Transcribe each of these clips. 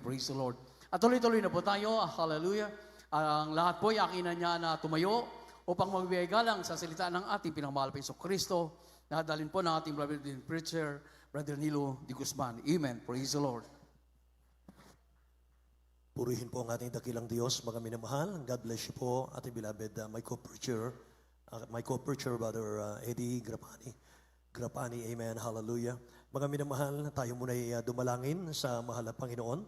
Praise the Lord. At tuloy-tuloy na po tayo. Hallelujah. Ang lahat po ay akinan niya na tumayo upang magbigay galang sa salita ng ating pinamahal pa Kristo. Nadalin po ng ating brother preacher, Brother Nilo Di Guzman. Amen. Praise the Lord. Purihin po ang ating dakilang Diyos, mga minamahal. God bless you po, ating beloved, my co-preacher, Brother Eddie Grapani, amen, hallelujah. Mga minamahal, tayo muna ay dumalangin sa mahal na Panginoon,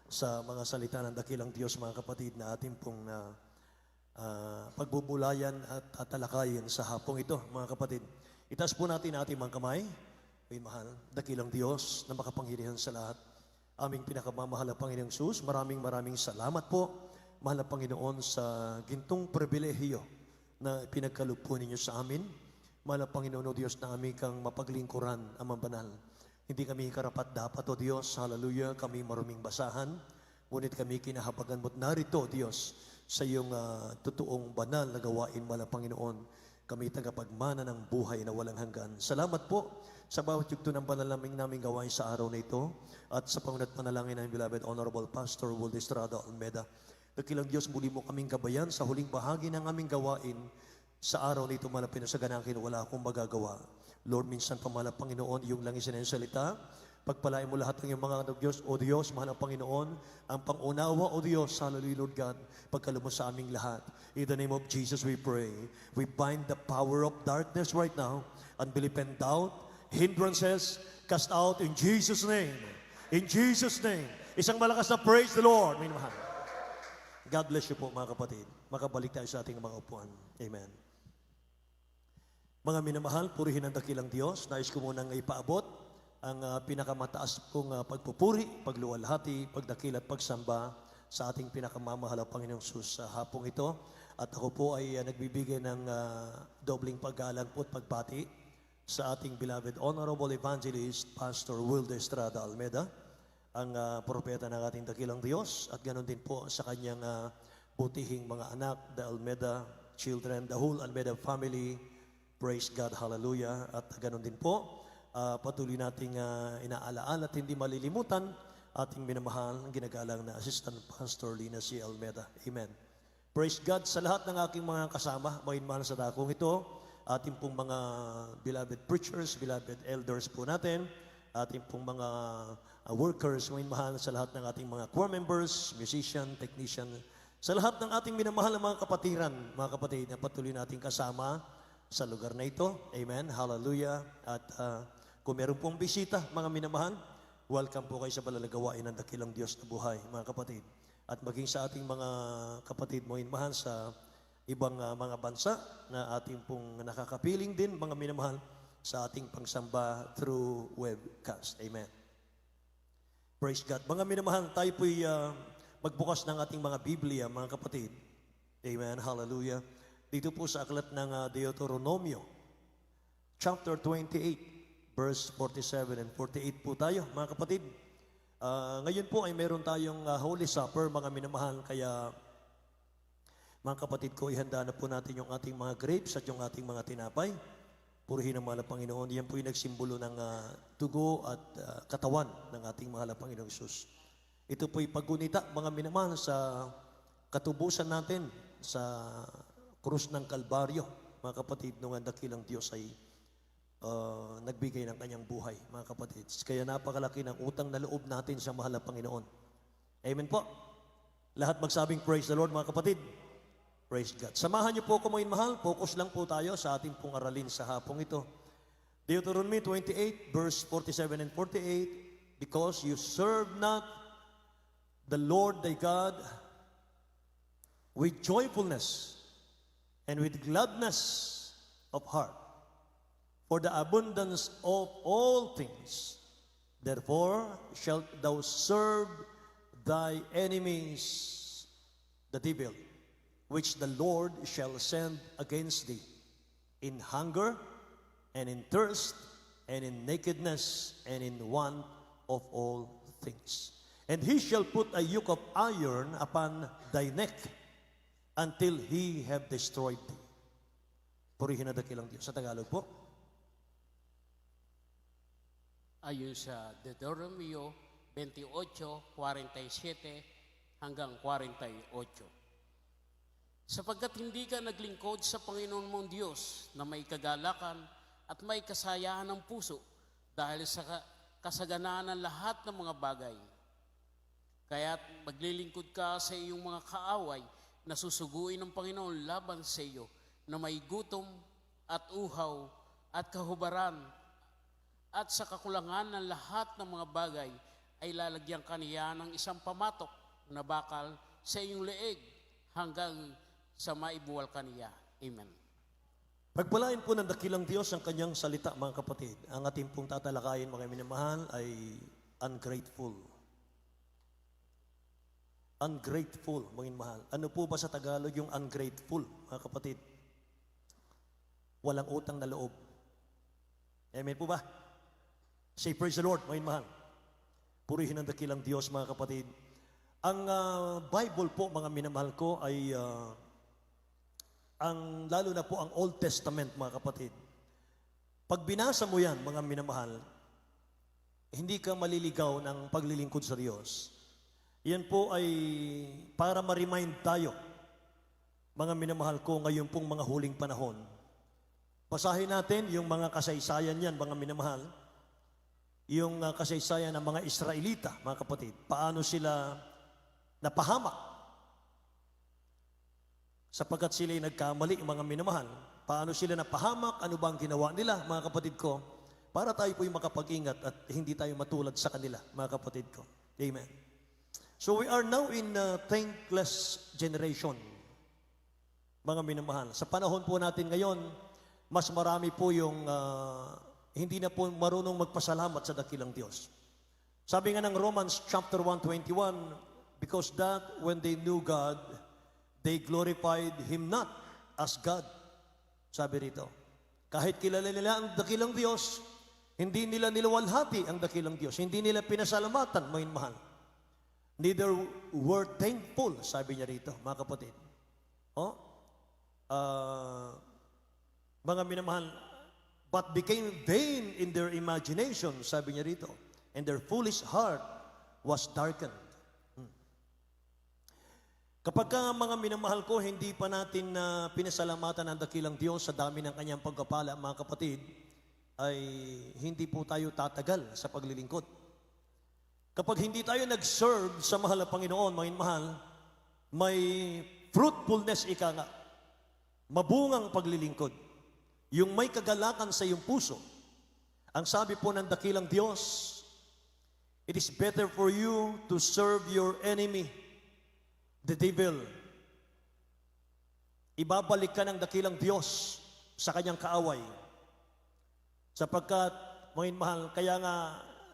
sa mga salita ng dakilang Diyos, mga kapatid, na ating pong pagbubulayan at tatalakayin sa hapong ito, mga kapatid. Itaas po natin ating mga kamay, may mahal, dakilang Diyos na makapangyarihan sa lahat. Aming pinakamamahal na Panginoong Sus, maraming salamat po, mahal na Panginoon, sa gintong pribilehiyo na pinagkaloob po ninyo sa amin. Mahal na Panginoon o Diyos, na aming kang mapaglingkuran, Amang Banal. Hindi kami karapat dapat o Diyos, hallelujah, kami maruming basahan, ngunit kami kinahabagan mo't narito, Diyos, sa iyong totoong banal na gawain, mahal na Panginoon. Kami tagapagmana ng buhay na walang hanggan. Salamat po sa bawat yugto ng panalaming namin gawain sa araw na ito at sa pangunat panalangin ng beloved Honorable Pastor Will Estrada Almeda. Dakilang Diyos, muli mo kaming gabayan sa huling bahagi ng aming gawain sa araw na ito, malapit na sa ganakin, wala akong magagawa. Lord, minsan pa, mahal na Panginoon, yung lang isa ng salita, pagpalain mo lahat ng iyong mga Diyos, o Diyos, mahal na Panginoon, ang pangunawa, o Diyos, hallelujah, Lord God, pagkalumos sa aming lahat. In the name of Jesus, we pray. We bind the power of darkness right now, unbelief and doubt, hindrances, cast out in Jesus' name. In Jesus' name. Isang malakas na praise the Lord. May mahal. God bless you po, mga kapatid. Makabalik tayo sa ating mga upuan. Amen. Mga minamahal, purihin ang dakilang Diyos. Nais ko munang ipaabot ang pinakamataas kong pagpupuri, pagluwalhati, pagdakil at pagsamba sa ating pinakamamahal na Panginoong Sus sa hapong ito. At ako po ay nagbibigay ng dobling paggalang po at pagbati sa ating beloved Honorable Evangelist Pastor Will Estrada Almeda, ang propeta ng ating dakilang Diyos, at ganoon din po sa kanyang butihing mga anak, the Almeda children, the whole Almeda family. Praise God, hallelujah. At ganoon din po, patuloy nating inaalaala at hindi malilimutan ating minamahal, ginagalang na Assistant Pastor Lina C. Almeda. Amen. Praise God sa lahat ng aking mga kasama, mahal sa dakong ito, ating pong mga beloved preachers, beloved elders po natin, ating pong mga workers, mahal sa lahat ng ating mga choir members, musician, technician, sa lahat ng ating minamahal na mga kapatiran, mga kapatid, na patuloy nating kasama sa lugar na ito. Amen. Hallelujah. At kung meron pong bisita, mga minamahal, welcome po kayo sa balalagawain ng dakilang Diyos na buhay, mga kapatid. At maging sa ating mga kapatid, mahal sa ibang mga bansa na ating pong nakakapiling din, mga minamahal, sa ating pangsamba through webcast. Amen. Praise God. Mga minamahal, tayo po'y magbukas ng ating mga Biblia, mga kapatid. Amen. Hallelujah. Dito po sa aklat ng Deuteronomio, chapter 28, verse 47 and 48 po tayo, mga kapatid. Ngayon po ay meron tayong Holy Supper, mga minamahal, kaya mga kapatid ko, ihanda na po natin yung ating mga grapes at yung ating mga tinapay. Purihin ang mahal na Panginoon. Yan po yung nagsimbolo ng dugo at katawan ng ating mahal na Panginoong Isus. Ito po yung paggunita, mga minamahal, sa katubusan natin sa krus ng Kalbaryo. Mga kapatid, nung ang dakilang Diyos ay nagbigay ng kanyang buhay, mga kapatid. Kaya napakalaki ng utang na loob natin sa mahal na Panginoon. Amen po. Lahat magsabing praise the Lord, mga kapatid. Praise God. Samahan niyo po ko, mga mahal. Focus lang po tayo sa ating pong aralin sa hapong ito. Deuteronomy 28, verse 47 and 48, because you serve not the Lord thy God with joyfulness and with gladness of heart, for the abundance of all things. Therefore shalt thou serve thy enemies, the devil, which the Lord shall send against thee, in hunger, and in thirst, and in nakedness, and in want of all things. And he shall put a yoke of iron upon thy neck, until he have destroyed thee. Purihin na dakilang Diyos. Sa Tagalog po. Ayon sa Deuteronomio 28:47 hanggang 48. Sapagkat hindi ka naglingkod sa Panginoon mong Diyos na may kagalakan at may kasayahan ng puso dahil sa kasaganaan ng lahat ng mga bagay. Kaya't maglilingkod ka sa iyong mga kaaway na susuguin ng Panginoon laban sa iyo na may gutom at uhaw at kahubaran at sa kakulangan ng lahat ng mga bagay ay lalagyan ka niya ng isang pamatok na bakal sa iyong leeg hanggang sa maibuwal ka niya. Amen. Pagpalain po ng dakilang Diyos ang kanyang salita, mga kapatid. Ang ating pong tatalakayin, mga minamahal, ay ungrateful. Ungrateful, mga minamahal. Ano po ba sa Tagalog yung ungrateful, mga kapatid? Walang utang na loob. Amen po ba? Say praise the Lord, mga minamahal. Purihin ang dakilang Diyos, mga kapatid. Ang Bible po, mga minamahal ko, ay lalo na po ang Old Testament, mga kapatid. Pag binasa mo yan, mga minamahal, hindi ka maliligaw ng paglilingkod sa Diyos. Yan po ay para ma-remind tayo, mga minamahal ko, ngayon pong mga huling panahon. Basahin natin yung mga kasaysayan yan, mga minamahal. Yung kasaysayan ng mga Israelita, mga kapatid. Paano sila napahamak sapagkat sila'y nagkamali, mga minamahal. Paano sila napahamak? Ano ba ang ginawa nila, mga kapatid ko? Para tayo po'y makapag-ingat at hindi tayo matulad sa kanila, mga kapatid ko. Amen. So we are now in thankless generation, mga minamahal. Sa panahon po natin ngayon, mas marami po yung hindi na po marunong magpasalamat sa dakilang Diyos. Sabi nga ng Romans chapter 1:21, because that when they knew God, they glorified Him not as God. Sabi rito, kahit kilala nila ang dakilang Diyos, hindi nila niluwalhati ang dakilang Diyos. Hindi nila pinasalamatan, mga mahal. Neither were thankful, sabi niya rito, mga kapatid. Mga minamahal, but became vain in their imagination, sabi niya rito, and their foolish heart was darkened. Kapag mga minamahal ko, hindi pa natin pinasalamatan ang dakilang Diyos sa dami ng kanyang pagkapala, mga kapatid, ay hindi po tayo tatagal sa paglilingkod. Kapag hindi tayo nag-serve sa mahal na Panginoon, mga mahal, may fruitfulness, ika nga, mabungang paglilingkod. Yung may kagalakan sa iyong puso. Ang sabi po ng dakilang Diyos, it is better for you to serve your enemy, the devil. Ibabalik ka ng dakilang Diyos sa kanyang kaaway. Sapagkat, mga mahal, kaya nga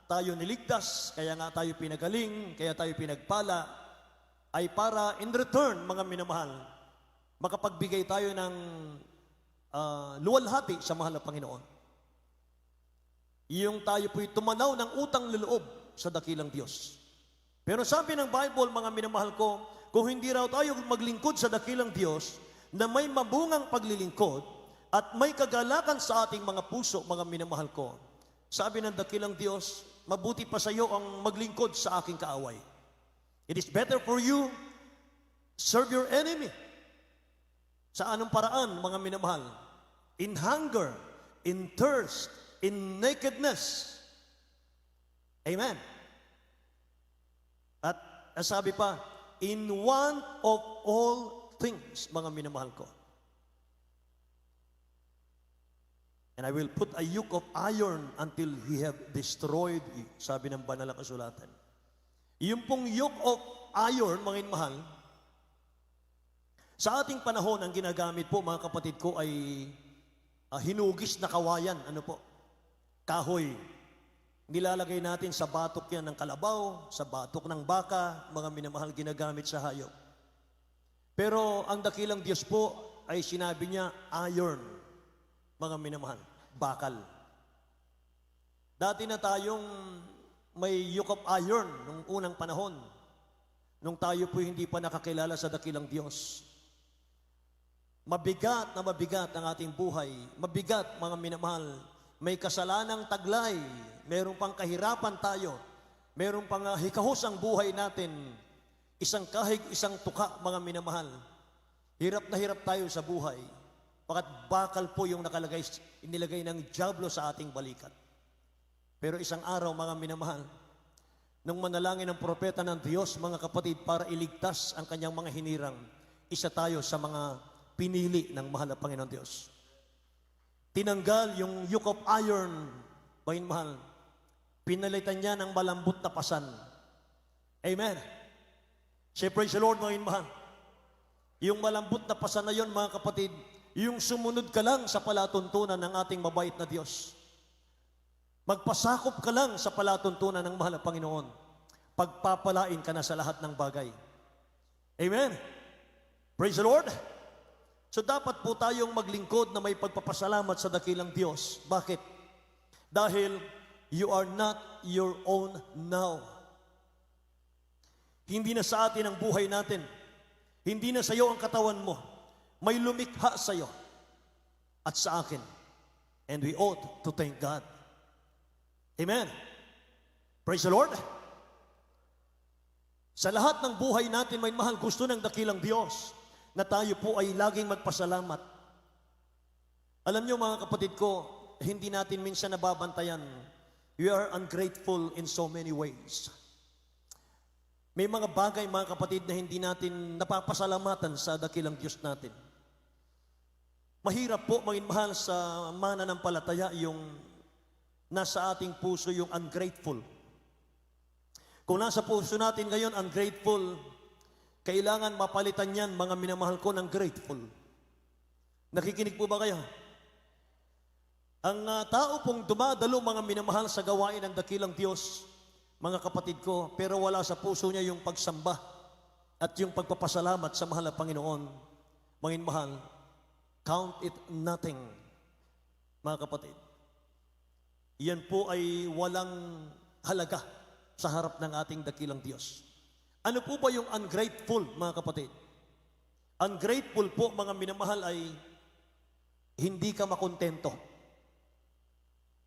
tayo niligtas, kaya nga tayo pinagaling, kaya tayo pinagpala, ay para in return, mga minamahal, makapagbigay tayo ng luwalhati sa mahal na Panginoon. Yung tayo po'y tumanaw ng utang loob sa dakilang Diyos. Pero sabi ng Bible, mga minamahal ko, kung hindi raw tayo maglingkod sa dakilang Diyos na may mabungang paglilingkod at may kagalakan sa ating mga puso, mga minamahal ko, sabi ng dakilang Diyos, mabuti pa sa iyo ang maglingkod sa aking kaaway. It is better for you, serve your enemy. Sa anong paraan, mga minamahal? In hunger, in thirst, in nakedness. Amen. At sabi pa, in want of all things, mga minamahal ko. And I will put a yoke of iron until he have destroyed you, sabi ng banal na kasulatan. Yung pong yoke of iron, mga minamahal, sa ating panahon, ang ginagamit po, mga kapatid ko, ay hinugis na kawayan. Ano po? Kahoy. Nilalagay natin sa batok yan ng kalabaw, sa batok ng baka, mga minamahal, ginagamit sa hayop. Pero ang dakilang Diyos po ay sinabi niya, iron, mga minamahal, bakal. Dati na tayong may yoke of iron nung unang panahon, nung tayo po hindi pa nakakilala sa dakilang Diyos. Mabigat na mabigat ang ating buhay. Mabigat, mga minamahal. May kasalanang taglay. Meron pang kahirapan tayo. Meron pang hikahos ang buhay natin. Isang kahig, isang tuka, mga minamahal. Hirap na hirap tayo sa buhay. Pakat bakal po yung inilagay ng dyablo sa ating balikat. Pero isang araw, mga minamahal, nung manalangin ng propeta ng Diyos, mga kapatid, para iligtas ang kanyang mga hinirang, isa tayo sa mga pinili ng mahal na Panginoon Diyos. Tinanggal yung yoke of iron, mga mahal. Pinalitan niya ng malambot na pasan. Amen. Say praise the Lord, mga mahal. Yung malambot na pasan na yun, mga kapatid, yung sumunod ka lang sa palatuntunan ng ating mabait na Diyos. Magpasakop ka lang sa palatuntunan ng mahal na Panginoon. Pagpapalain ka na sa lahat ng bagay. Amen. Praise the Lord. So dapat po tayong maglingkod na may pagpapasalamat sa dakilang Diyos. Bakit? Dahil you are not your own now. Hindi na sa atin ang buhay natin. Hindi na sa iyo ang katawan mo. May lumikha sa iyo at sa akin. And we ought to thank God. Amen. Praise the Lord. Sa lahat ng buhay natin, may mahal, gusto ng dakilang Diyos na tayo po ay laging magpasalamat. Alam niyo, mga kapatid ko, hindi natin minsan nababantayan. We are ungrateful in so many ways. May mga bagay, mga kapatid, na hindi natin napapasalamatan sa dakilang Diyos natin. Mahirap po, maging mahal, sa mananampalataya yung nasa ating puso yung ungrateful. Kung nasa puso natin ngayon ungrateful, kailangan mapalitan yan, mga minamahal ko, ng grateful. Nakikinig po ba kayo? Ang tao pong dumadalo, mga minamahal, sa gawain ng dakilang Diyos, mga kapatid ko, pero wala sa puso niya yung pagsamba at yung pagpapasalamat sa mahal na Panginoon, mga mahal, count it nothing, mga kapatid. Yan po ay walang halaga sa harap ng ating dakilang Diyos. Ano po ba yung ungrateful, mga kapatid? Ungrateful po, mga minamahal, ay hindi ka makontento.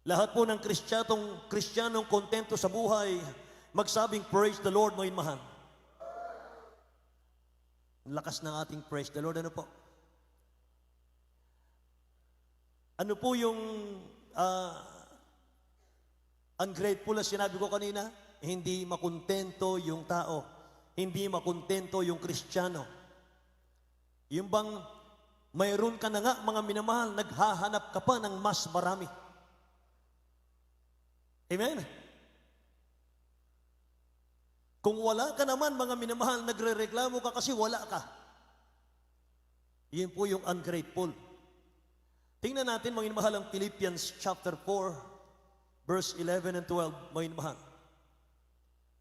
Lahat po ng Kristiyanong kontento sa buhay, magsabing praise the Lord, mga mahal. Lakas ng ating praise the Lord. Ano po? Ano po yung ungrateful na sinabi ko kanina? Hindi makontento yung tao. Hindi makontento yung Kristiyano. Yung bang mayroon ka na nga, mga minamahal, naghahanap ka pa ng mas marami. Amen? Kung wala ka naman, mga minamahal, nagre-reklamo ka kasi wala ka. Yan po yung ungrateful. Tingnan natin, mga minamahal, ang Philippians chapter 4, verse 11 and 12, mga minamahal.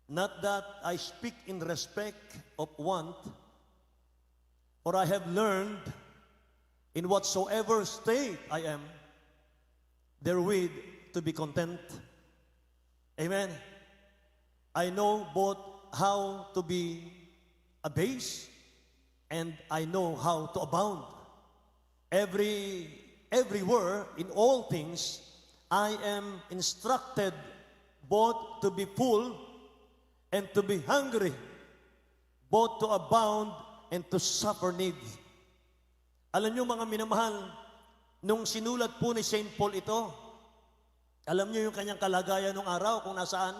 Not that I speak in respect of want, for I have learned in whatsoever state I am, therewith to be content. Amen. I know both how to be abased and I know how to abound. Everywhere, in all things, I am instructed both to be full and to be hungry, both to abound and to suffer need. Alam niyo, mga minamahal, nung sinulat po ni St. Paul ito, alam niyo yung kanyang kalagayan nung araw kung nasaan?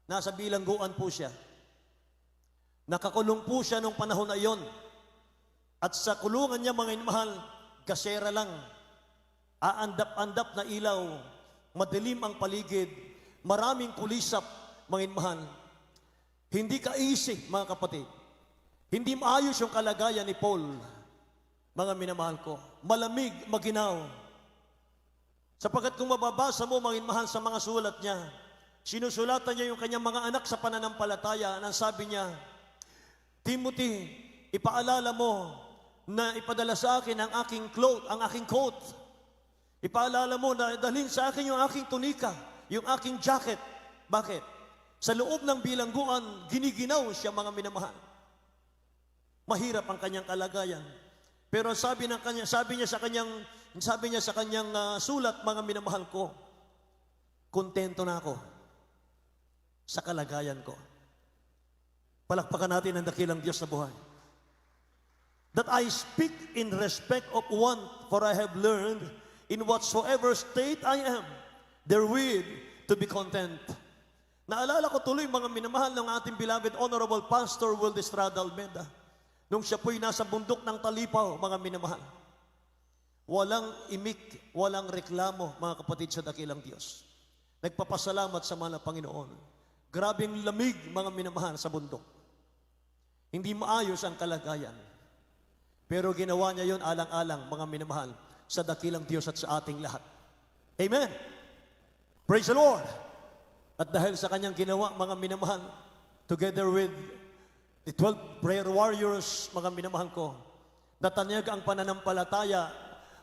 Nasa bilangguan po siya. Nakakulong po siya nung panahon na iyon. At sa kulungan niya, mga minamahal, gasera lang, aandap-andap na ilaw, madilim ang paligid, maraming kulisap, mga minamahal. Hindi ka easy, mga kapatid. Hindi maayos yung kalagayan ni Paul, mga minamahal ko. Malamig, maginaw. Sapagkat kung mababasa mo, mga minamahal, sa mga sulat niya, sinusulatan niya yung kanyang mga anak sa pananampalataya, nang sabi niya, Timothy, ipaalala mo na ipadala sa akin ang aking cloth, ang aking coat. Ipaalala mo na dalhin sa akin yung aking tunika, yung aking jacket. Bakit? Sa loob ng bilangguan, giniginaw siya, mga minamahal. Mahirap ang kanyang kalagayan. Pero sabi niya sa kanyang sulat, mga minamahal ko, kontento na ako. sa kalagayan ko. Palakpakan natin ang dakilang Diyos na buhay. That I speak in respect of one, for I have learned in whatsoever state I am, therewith to be content. Naalala ko tuloy mga minamahal ng ating beloved Honorable Pastor Will Estrada Almeda, nung siya po'y nasa bundok ng Talipaw, mga minamahal. Walang imik, walang reklamo, mga kapatid, sa dakilang Diyos. Nagpapasalamat sa mga Panginoon. Grabing lamig, mga minamahal, sa bundok. Hindi maayos ang kalagayan. Pero ginawa niya yon alang-alang, mga minamahal, sa dakilang Diyos at sa ating lahat. Amen. Praise the Lord. At dahil sa kanyang ginawa, mga minamahal, together with the 12 prayer warriors, mga minamahal ko, natanyag ang pananampalataya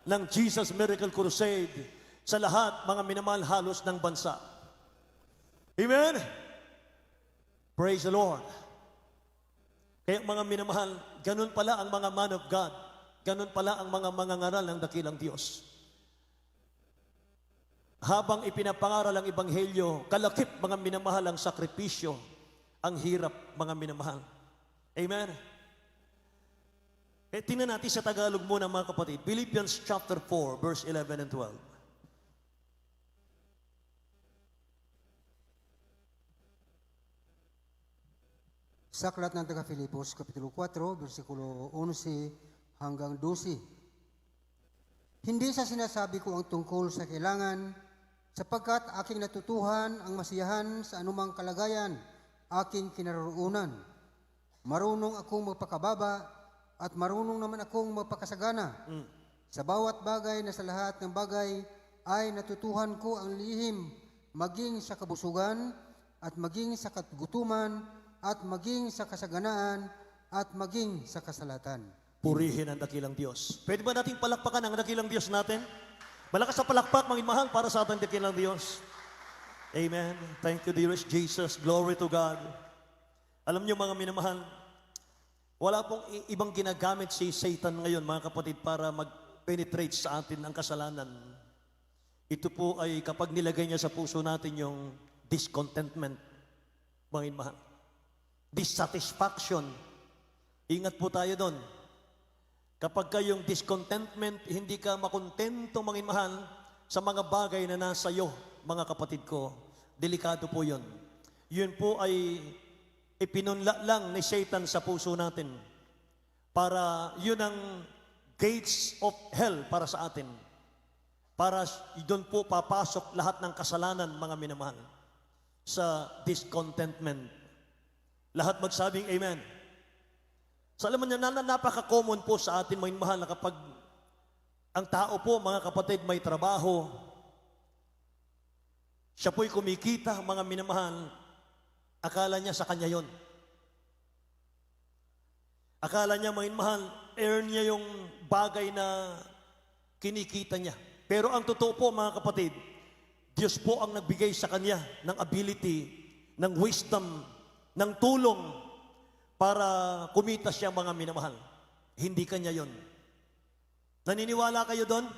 ng Jesus Miracle Crusade sa lahat, mga minamahal, halos ng bansa. Amen. Praise the Lord. Kaya mga minamahal, ganun pala ang mga man of God. Ganun pala ang mga mangangaral ng dakilang Diyos. Habang ipinapangaral ang Ebanghelyo, kalakip, mga minamahal, ang sakripisyo, ang hirap, mga minamahal. Amen? Tingnan natin sa Tagalog muna, mga kapatid. Philippians chapter 4, verse 11 and 12. Sa aklat ng taga-Filipos, Kapitulo 4, versikulo 11 hanggang 12. Hindi sa sinasabi ko ang tungkol sa kailangan, sapagkat aking natutuhan ang masiyahan sa anumang kalagayan, aking kinaroroonan. Marunong akong magpakababa at marunong naman akong magpakasagana. Sa bawat bagay na sa lahat ng bagay ay natutuhan ko ang lihim, maging sa kabusugan at maging sa kagutuman at maging sa kasaganaan at maging sa kasalatan. Purihin ang dakilang Diyos. Pwede ba nating palakpakan ang dakilang Diyos natin? Malakas sa palakpak, mga mahal, para sa ating dakilang Diyos. Amen. Thank you, dearest Jesus. Glory to God. Alam niyo, mga minamahal, wala pong ibang ginagamit si Satan ngayon, mga kapatid, para mag-penetrate sa atin ang kasalanan. Ito po ay kapag nilagay niya sa puso natin yung discontentment, mga minamahal. Dissatisfaction. Ingat po tayo doon. Kapag kayong discontentment, hindi ka makontento, mga mahal, sa mga bagay na nasa iyo, mga kapatid ko, delikado po yun. Yun po ay ipinunla lang ni Satan sa puso natin. Para yun ang gates of hell para sa atin. Para doon po papasok lahat ng kasalanan, mga minamahal, sa discontentment. Lahat magsabing amen. So alam mo niya, napaka-common po sa atin, mga mahal, na kapag ang tao po, mga kapatid, may trabaho, siya po'y kumikita, mga minamahal, akala niya sa kanya yon. Akala niya, mga mahal, earn niya yung bagay na kinikita niya. Pero ang totoo po, mga kapatid, Diyos po ang nagbigay sa kanya ng ability, ng wisdom, ng tulong para kumita siya, mga minamahal. Hindi kanya yon. Naniniwala kayo doon?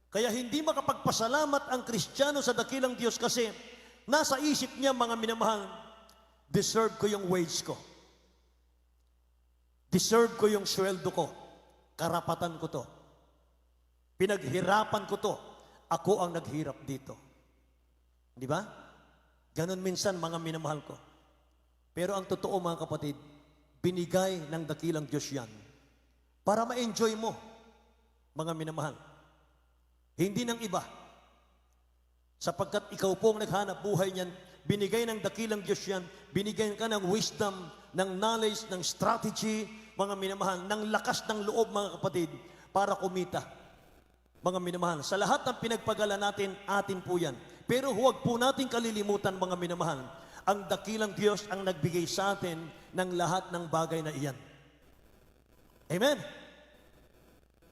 Kaya hindi makapagpasalamat ang Kristiyano sa dakilang Diyos kasi nasa isip niya, mga minamahal, deserve ko yung wage ko. Deserve ko yung sweldo ko. Karapatan ko to. Pinaghirapan ko to. Ako ang naghirap dito. Di ba? Ganon minsan, mga minamahal ko. Pero ang totoo, mga kapatid, binigay ng dakilang Diyos yan para ma-enjoy mo, mga minamahal. Hindi ng iba. Sapagkat ikaw pong naghanap buhay niyan, binigay ng dakilang Diyos yan, binigay ka ng wisdom, ng knowledge, ng strategy, mga minamahal, ng lakas ng loob, mga kapatid, para kumita. Mga minamahal, sa lahat ng pinagpagala natin, atin po yan. Pero huwag po natin kalilimutan, mga minamahal, ang dakilang Diyos ang nagbigay sa atin ng lahat ng bagay na iyan. Amen?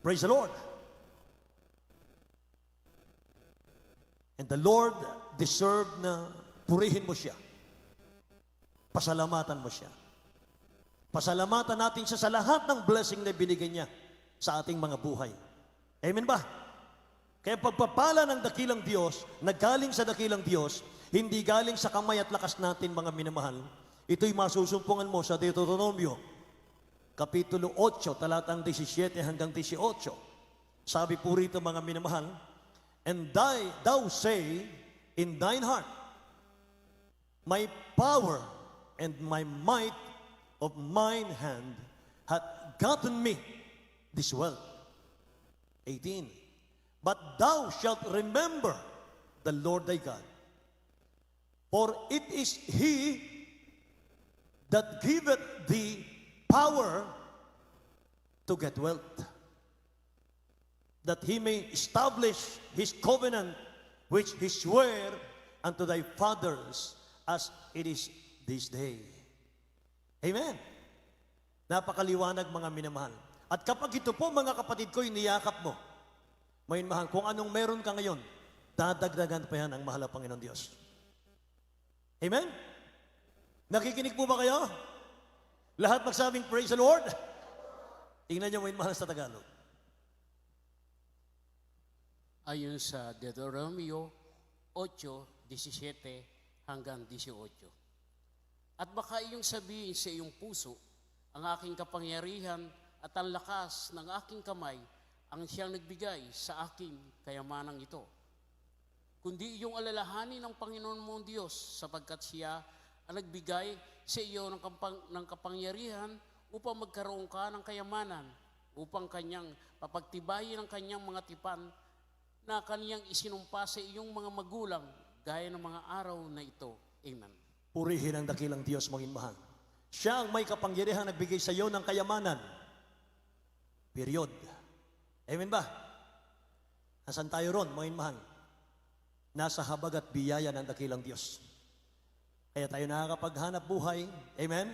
Praise the Lord. And the Lord deserve na purihin mo siya. Pasalamatan mo siya. Pasalamatan natin siya sa lahat ng blessing na binigay niya sa ating mga buhay. Amen ba? Kaya pagpapala ng dakilang Diyos, nagaling sa dakilang Diyos, Hindi galing sa kamay at lakas natin, mga minamahal. Ito'y masusumpungan mo sa Deuteronomio, Kapitulo 8, talatang 17 hanggang 18. Sabi po rito, mga minamahal, and thou say in thine heart, my power and my might of mine hand hath gotten me this wealth. 18. But thou shalt remember the Lord thy God, for it is He that giveth thee power to get wealth, that He may establish His covenant, which He sware unto thy fathers, as it is this day. Amen. Napakaliwanag, mga minamahal. At kapag ito po, mga kapatid ko, iniyakap mo, may mahal, kung anong meron ka ngayon, dadagdagan pa yan ang mahal na Panginoon Diyos. Amen? Nakikinig po ba kayo? Lahat magsabing, praise the Lord. Tingnan niyo, may mahal sa Tagalog. Ayon sa Deuteronomio 8:17 hanggang 18. At baka iyong sabihin sa iyong puso, ang aking kapangyarihan at ang lakas ng aking kamay ang siyang nagbigay sa aking kayamanang ito. Kundi iyong alalahanin ng Panginoon mong Diyos, sapagkat siya ang nagbigay sa iyo ng kapangyarihan upang magkaroon ka ng kayamanan, upang kanyang papagtibayin ang kanyang mga tipan na kaniyang isinumpa sa iyong mga magulang gaya ng mga araw na ito. Amen. Purihin ang dakilang Diyos, mga mahal. Siya ang may kapangyarihan nagbigay sa iyo ng kayamanan. Period. Amen ba? Nasaan tayo ron, mga mahal? Nasa habag at biyaya ng dakilang Diyos. Kaya tayo nakakapaghanap buhay. Amen?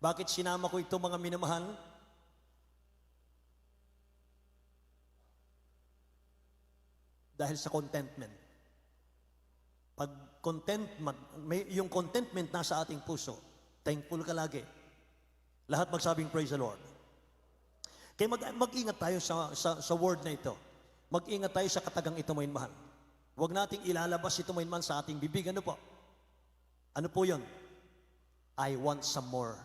Bakit sinama ko ito, mga minamahal? Dahil sa contentment. Pag contentment, yung contentment nasa ating puso, thankful ka lagi. Lahat magsabing praise the Lord. Kaya mag-ingat tayo sa word na ito. Mag-ingat tayo sa katagang ito, mga mahal. Huwag nating ilalabas ito, mga mahal, sa ating bibig. Ano po? Ano po yun? I want some more.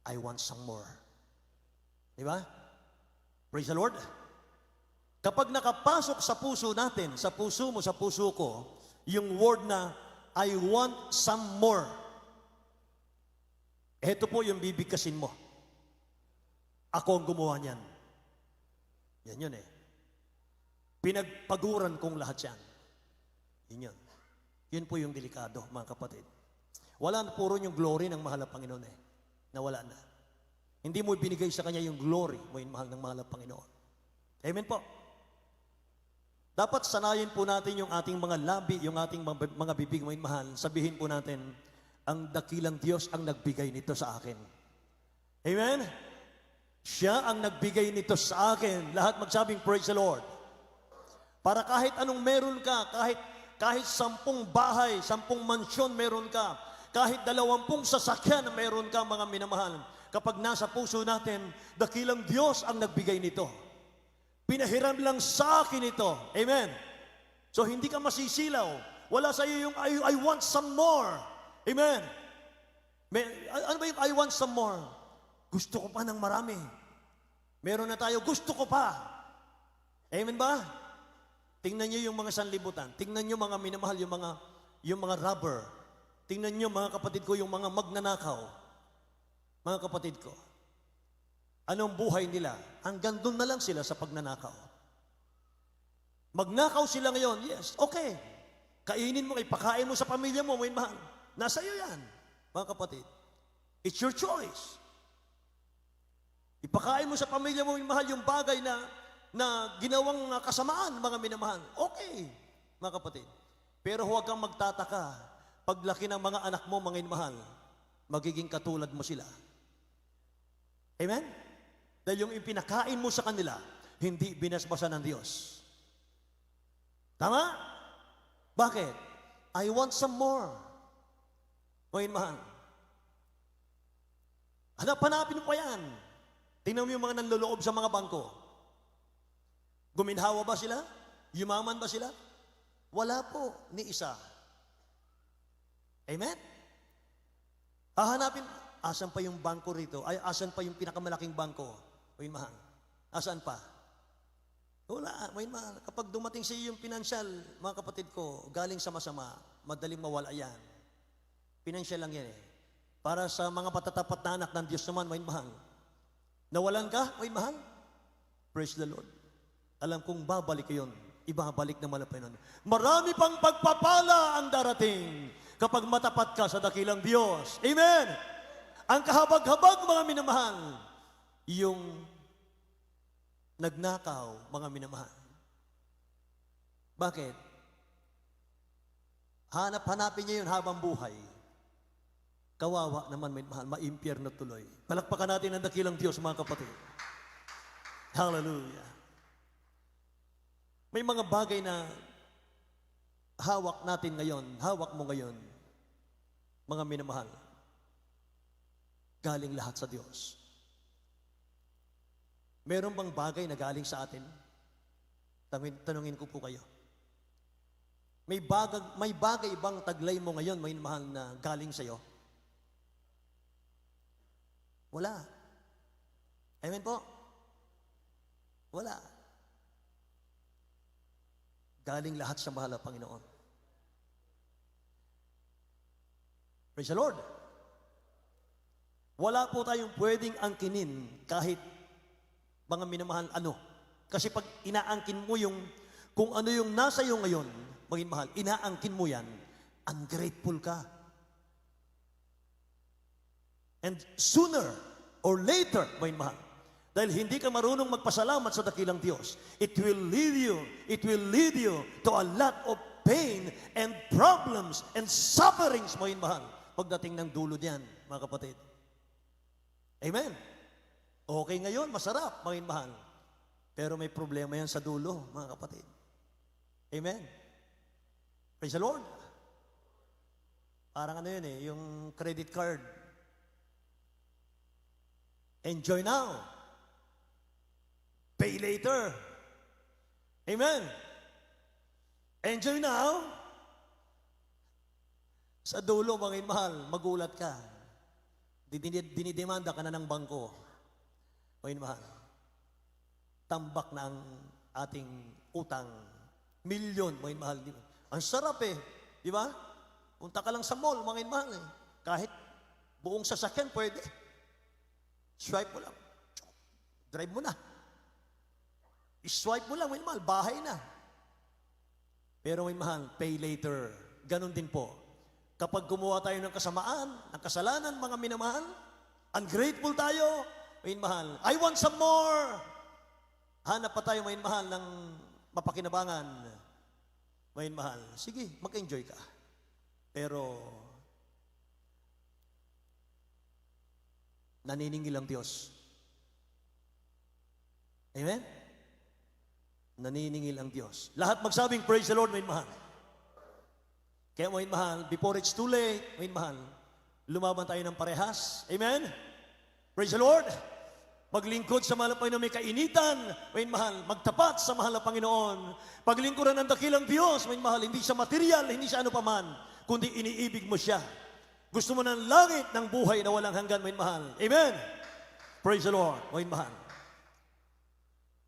I want some more. Di ba? Praise the Lord. Kapag nakapasok sa puso natin, sa puso mo, sa puso ko, yung word na, I want some more. Ito po yung bibigkasin mo. Ako ang gumawa niyan. Yan yun eh. Pinagpaguran kong lahat yan. Yun yun. Yun po yung delikado, mga kapatid. Wala na puro yung glory ng mahal na Panginoon eh. Nawala na. Hindi mo binigay sa Kanya yung glory mo yung mahal ng mahal na Panginoon. Amen po. Dapat sanayin po natin yung ating mga labi, yung ating mga bibig mo yung mahal. Sabihin po natin, ang dakilang Diyos ang nagbigay nito sa akin. Amen? Siya ang nagbigay nito sa akin. Lahat magsabing praise the Lord. Para kahit anong meron ka, kahit 10 bahay, 10 mansyon meron ka, kahit 20 sasakyan meron ka, mga minamahal, kapag nasa puso natin, dakilang Diyos ang nagbigay nito. Pinahiram lang sa akin ito. Amen? So hindi ka masisilaw. Wala sa iyo yung I want some more. Amen? Ano ba yung I want some more? Gusto ko pa ng marami. Meron na tayo, gusto ko pa. Amen ba? Tingnan niyo yung mga sanlibutan. Tingnan niyo, mga minamahal, yung mga robber. Tingnan niyo, mga kapatid ko, yung mga magnanakaw. Mga kapatid ko. Anong buhay nila? Hanggang doon na lang sila sa pagnanakaw. Magnakaw sila ngayon, yes, okay. Kainin mo, ipakain mo sa pamilya mo, may mahal. Nasa iyo yan, mga kapatid. It's your choice. Ipakain mo sa pamilya mo, may mahal, yung bagay na ginawang kasamaan, mga minamahal. Okay, mga kapatid. Pero huwag kang magtataka. Paglaki ng mga anak mo, mga inmahal, magiging katulad mo sila. Amen? Dahil yung ipinakain mo sa kanila, hindi binasbasan ng Diyos. Tama? Bakit? I want some more. Mga inmahal. Hanapin mo pa yan. Tingnan mo yung mga nanloloob sa mga bangko. Guminhawa ba sila? Yumaman ba sila? Wala po ni isa. Amen? Hahanapin, asan pa yung bangko rito? Ay, asan pa yung pinakamalaking bangko? May mahal. Asan pa? Wala, may mahal. Kapag dumating sa iyo yung pinansyal, mga kapatid ko, galing sa masama, madaling mawala yan. Pinansyal lang yan eh. Para sa mga patatapat na anak ng Diyos naman, may mahal. Nawalan ka, may mahal. Praise the Lord. Alam kong babalik yun. Ibabalik naman ang Panginoon. Marami pang pagpapala ang darating kapag matapat ka sa dakilang Diyos. Amen! Ang kahabag-habag, mga minamahal, yung nagnakaw, mga minamahal. Bakit? Hanap-hanapin niya yun habang buhay. Kawawa naman, may mahal, maimpyerno tuloy. Palakpakan natin ang dakilang Diyos, mga kapatid. Hallelujah. May mga bagay na hawak natin ngayon, hawak mo ngayon, mga minamahal. Galing lahat sa Diyos. Meron bang bagay na galing sa atin? Tanungin ko po kayo. May bagay bang taglay mo ngayon, may mahal, na galing sa'yo? Wala. Amen po? Wala. Galing lahat sa mahal na Panginoon. Praise the Lord. Wala po tayong pwedeng angkinin kahit mga minamahal ano. Kasi pag inaangkin mo yung kung ano yung nasa iyo ngayon, maging mahal, inaangkin mo yan, ungrateful ka. And sooner or later, maging mahal, dahil hindi ka marunong magpasalamat sa dakilang Diyos, it will lead you to a lot of pain and problems and sufferings, maging mahal, pagdating ng dulo diyan, mga kapatid. Amen. Okay ngayon, masarap, maging mahal. Pero may problema yan sa dulo, mga kapatid. Amen. Praise the Lord. Parang ano yun eh, yung credit card. Enjoy now. Pay later. Amen. Enjoy now. Sa dulo, mga mahal, magulat ka. Dinidemanda ka na ng bangko. Mga mahal. Tambak na ang ating utang. Milyon, mga mahal. Ang sarap eh. Di ba? Punta ka lang sa mall, mga mahal eh. Kahit buong sasakyan, pwede. Swipe mo lang. Drive mo na. I-swipe mo lang, may mahal, bahay na. Pero may mahal, pay later. Ganon din po. Kapag gumawa tayo ng kasamaan, ng kasalanan, mga minamahal, ungrateful tayo, may mahal, I want some more. Hanap pa tayo, may mahal, ng mapakinabangan. May mahal, sige, mag-enjoy ka. Pero, naniningil ang Diyos. Amen? Naniningil ang Diyos. Lahat magsabing, praise the Lord, may mahal. Kaya may mahal, before it's too late, may mahal, lumaban tayo ng parehas. Amen? Praise the Lord. Maglingkod sa mahal na Panginoon, may kainitan, may mahal, magtapat sa mahal na Panginoon. Paglingkuran ng dakilang Diyos, may mahal, hindi siya material, hindi siya ano paman, kundi iniibig mo siya. Gusto mo ng langit ng buhay na walang hanggan, may mahal. Amen? Praise the Lord, may mahal.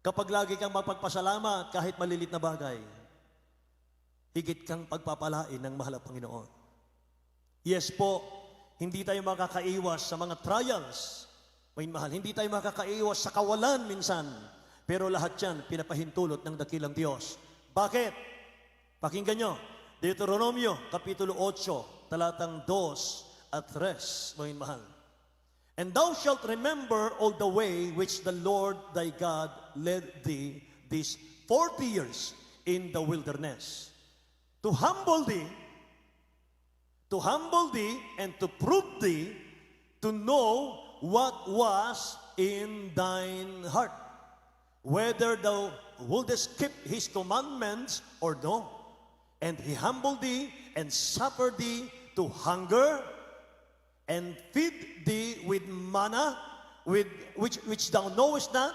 Kapag lagi kang mapagpasalamat kahit malilit na bagay, higit kang pagpapalain ng mahal na Panginoon. Yes po, hindi tayo makakaiwas sa mga trials, may mahal. Hindi tayo makakaiwas sa kawalan minsan. Pero lahat yan, pinapahintulot ng dakilang Diyos. Bakit? Pakinggan nyo. Deuteronomio, Kapitulo 8, talatang 2 at 3, may mahal. And thou shalt remember all the way which the Lord thy God led thee these 40 years in the wilderness, to humble thee and to prove thee, to know what was in thine heart, whether thou wouldest keep his commandments or no. And he humbled thee and suffered thee to hunger, and feed thee with manna, which thou knowest not,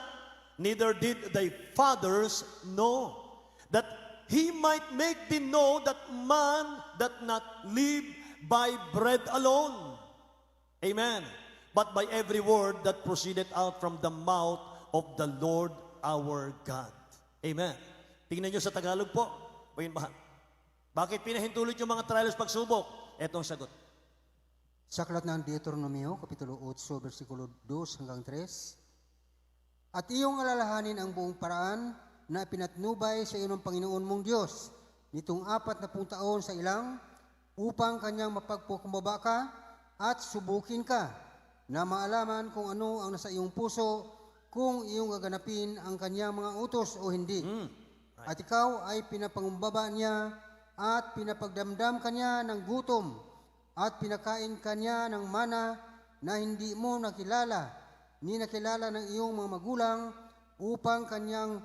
neither did thy fathers know, that He might make thee know that man that not live by bread alone. Amen. But by every word that proceeded out from the mouth of the Lord our God. Amen. Tingnan nyo sa Tagalog po. Bakit pinahintulot yung mga trials pagsubok? Ito ang sagot. Sa aklat ng Deuteronomio, Kapitulo 8, versikulo 2 hanggang 3. At iyong alalahanin ang buong paraan na pinatnubay sa iyo ng Panginoon mong Diyos nitong 40 taon sa ilang upang kanyang mapagpukumbaba ka at subukin ka na maalaman kung ano ang nasa iyong puso, kung iyong gaganapin ang kanyang mga utos o hindi. At ikaw ay pinapangumbaba niya at pinapagdamdam kanya ng gutom at pinakain kanya ng mana na hindi mo nakilala, ni nakilala ng iyong mga magulang upang kanyang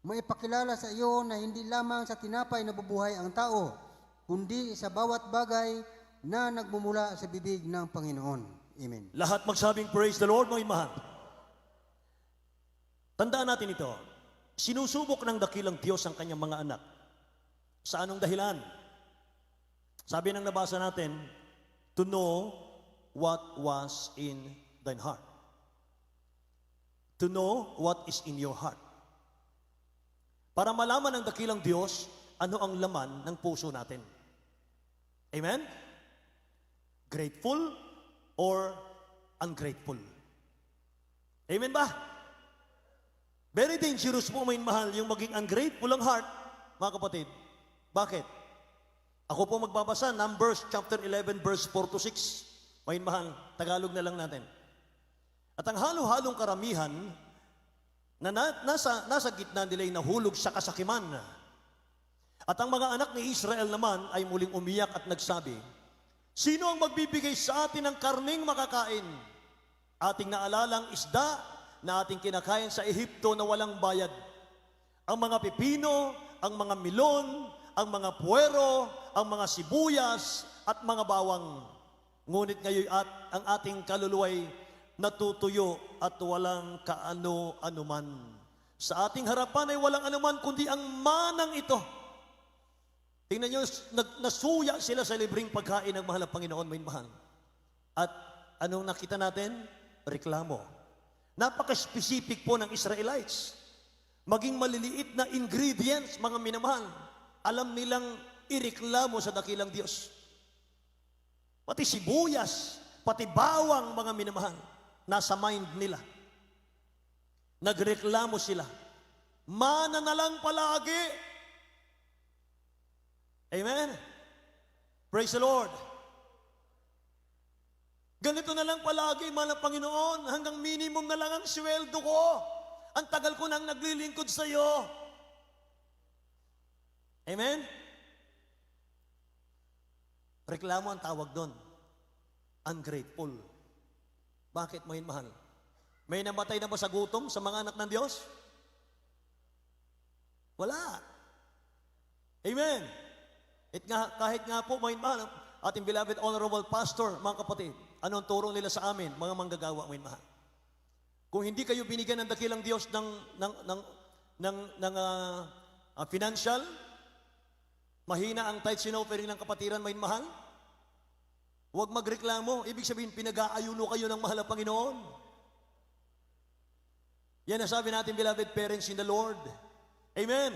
maipakilala sa iyo na hindi lamang sa tinapay na bubuhay ang tao, kundi sa bawat bagay na nagmumula sa bibig ng Panginoon. Amen. Lahat magsabing praise the Lord, mga mahal. Tandaan natin ito. Sinusubok ng dakilang Diyos ang kanyang mga anak. Sa anong dahilan? Sabi ng nabasa natin, to know what was in thine heart. To know what is in your heart. Para malaman ng dakilang Diyos, ano ang laman ng puso natin. Amen? Grateful or ungrateful? Amen ba? Very dangerous po, may mahal, yung maging ungrateful ang heart, mga kapatid. Bakit? Ako po magbabasa, Numbers chapter 11, verse 4 to 6. May mahal, Tagalog na lang natin. At ang halo-halong karamihan, na nasa gitna nila ay nahulog sa kasakiman. At ang mga anak ni Israel naman ay muling umiyak at nagsabi, sino ang magbibigay sa atin ng karning makakain? Ating naalalang isda na ating kinakain sa Ehipto na walang bayad. Ang mga pipino, ang mga milon, ang mga puwero, ang mga sibuyas at mga bawang. Ngunit ngayon ang ating kaluluway natutuyo at walang kaano-anuman. Sa ating harapan ay walang anuman kundi ang manang ito. Tingnan nyo, nasuya sila sa libreng pagkain ng mahal na Panginoon, may mahal. At anong nakita natin? Reklamo. Napaka-specific po ng Israelites. Maging maliliit na ingredients, mga minamahal, alam nilang ireklamo sa dakilang Diyos. Pati sibuyas, pati bawang, mga minamahal, nasa mind nila. Nagreklamo sila. Mana na lang palagi. Amen? Praise the Lord. Ganito na lang palagi, mahal na Panginoon, hanggang minimum na lang ang sweldo ko. Ang tagal ko nang naglilingkod sa iyo. Amen? Reklamo ang tawag doon. Ungrateful. Bakit mo mahal? May namatay na ba sa gutom sa mga anak ng Diyos? Wala. Amen. Kahit nga po, mahal, ating beloved honorable pastor, mga kapatid, anong turo nila sa amin, mga manggagawa, mahal? Kung hindi kayo binigyan ng dakilang Diyos ng financial, mahina ang tithes and offering ng kapatiran, mahal, huwag magreklamo. Ibig sabihin, pinag-aayuno kayo ng mahal na Panginoon. Yan ang sabi natin, beloved parents in the Lord. Amen.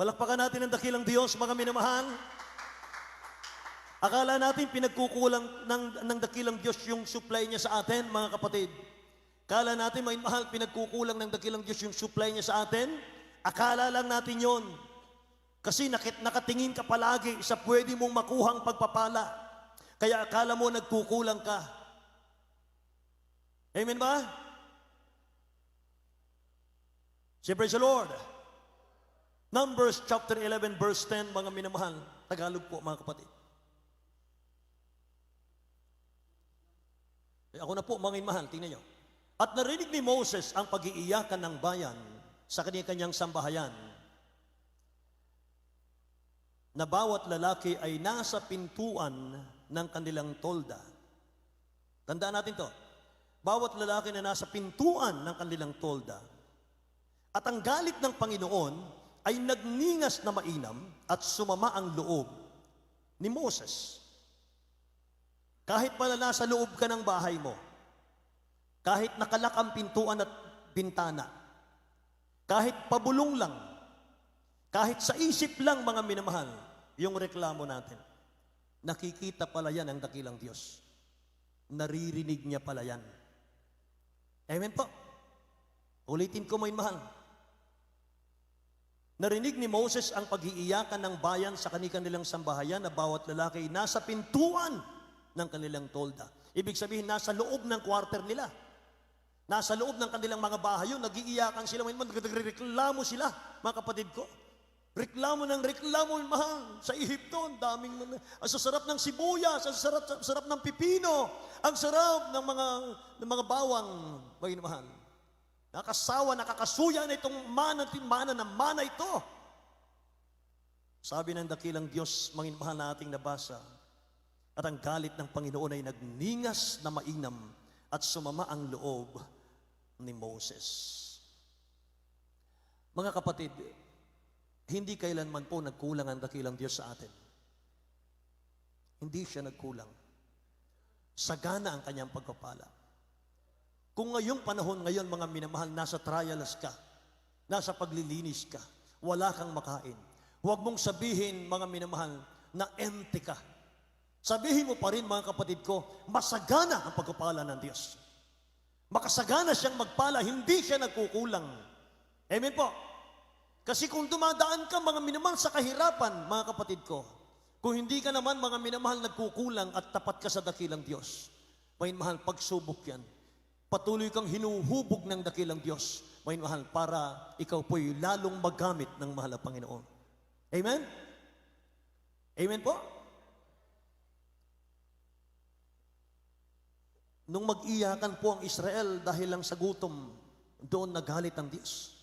Palakpakan natin ang dakilang Diyos, mga minamahal. Akala natin pinagkukulang ng dakilang Diyos yung supply niya sa atin, mga kapatid. Akala natin, mga mahal, pinagkukulang ng dakilang Diyos yung supply niya sa atin. Akala lang natin yon. Kasi nakatingin ka palagi sa pwede mong makuhang pagpapala. Kaya akala mo nagkukulang ka. Amen ba? Say praise the Lord. Numbers chapter 11 verse 10, mga minamahal. Tagalog po, mga kapatid. Ako na po, mga minamahal, tingnan nyo. At narinig ni Moses ang pag-iiyakan ng bayan sa kanyang sambahayan, na bawat lalaki ay nasa pintuan ng kanilang tolda. Tandaan natin to. Bawat lalaki na nasa pintuan ng kanilang tolda. At ang galit ng Panginoon ay nagningas na mainam at sumama ang loob ni Moses. Kahit pala nasa loob ka ng bahay mo, kahit nakalak ang pintuan at bintana, kahit pabulong lang, kahit sa isip lang, mga minamahal, yung reklamo natin, nakikita pala yan ang dakilang Diyos. Naririnig niya pala yan. Amen po. Ulitin ko, mga mahal. Narinig ni Moses ang pag-iiyakan ng bayan sa kanilang sambahayan na bawat lalaki nasa pintuan ng kanilang tolda. Ibig sabihin, nasa loob ng quarter nila. Nasa loob ng kanilang mga bahay yun, nag-iiyakan sila. Nagreklamo sila, mga kapatid ko. Reklamo ng reklamo, mahal. Sa Ehipto, ang daming, ang sasarap ng sibuyas, ang sarap ng pipino, ang sarap ng mga bawang, bagay na mahal. Nakasawa, nakakasuya na itong mana ito. Sabi ng dakilang Diyos, mga mahal na ating nabasa, at ang galit ng Panginoon ay nagningas na mainam at sumama ang loob ni Moses. Mga kapatid, hindi kailanman po nagkulang ang dakilang Diyos sa atin. Hindi siya nagkulang. Sagana ang kanyang pagpapala. Kung ngayong panahon ngayon, mga minamahal, nasa trials ka, nasa paglilinis ka, wala kang makain, huwag mong sabihin, mga minamahal, na empty ka. Sabihin mo pa rin, mga kapatid ko, masagana ang pagpapala ng Diyos. Makasagana siyang magpala, hindi siya nagkukulang. Amen po. Kasi kung dumadaan ka, mga minamahal, sa kahirapan, mga kapatid ko, kung hindi ka naman, mga minamahal, nagkukulang at tapat ka sa dakilang Diyos, mga mahal, pagsubok yan. Patuloy kang hinuhubog ng dakilang Diyos, mga mahal, para ikaw po'y lalong magamit ng mahal na Panginoon. Amen? Amen po? Nung mag-iyakan po ang Israel dahil lang sa gutom, doon nagalit ang Diyos.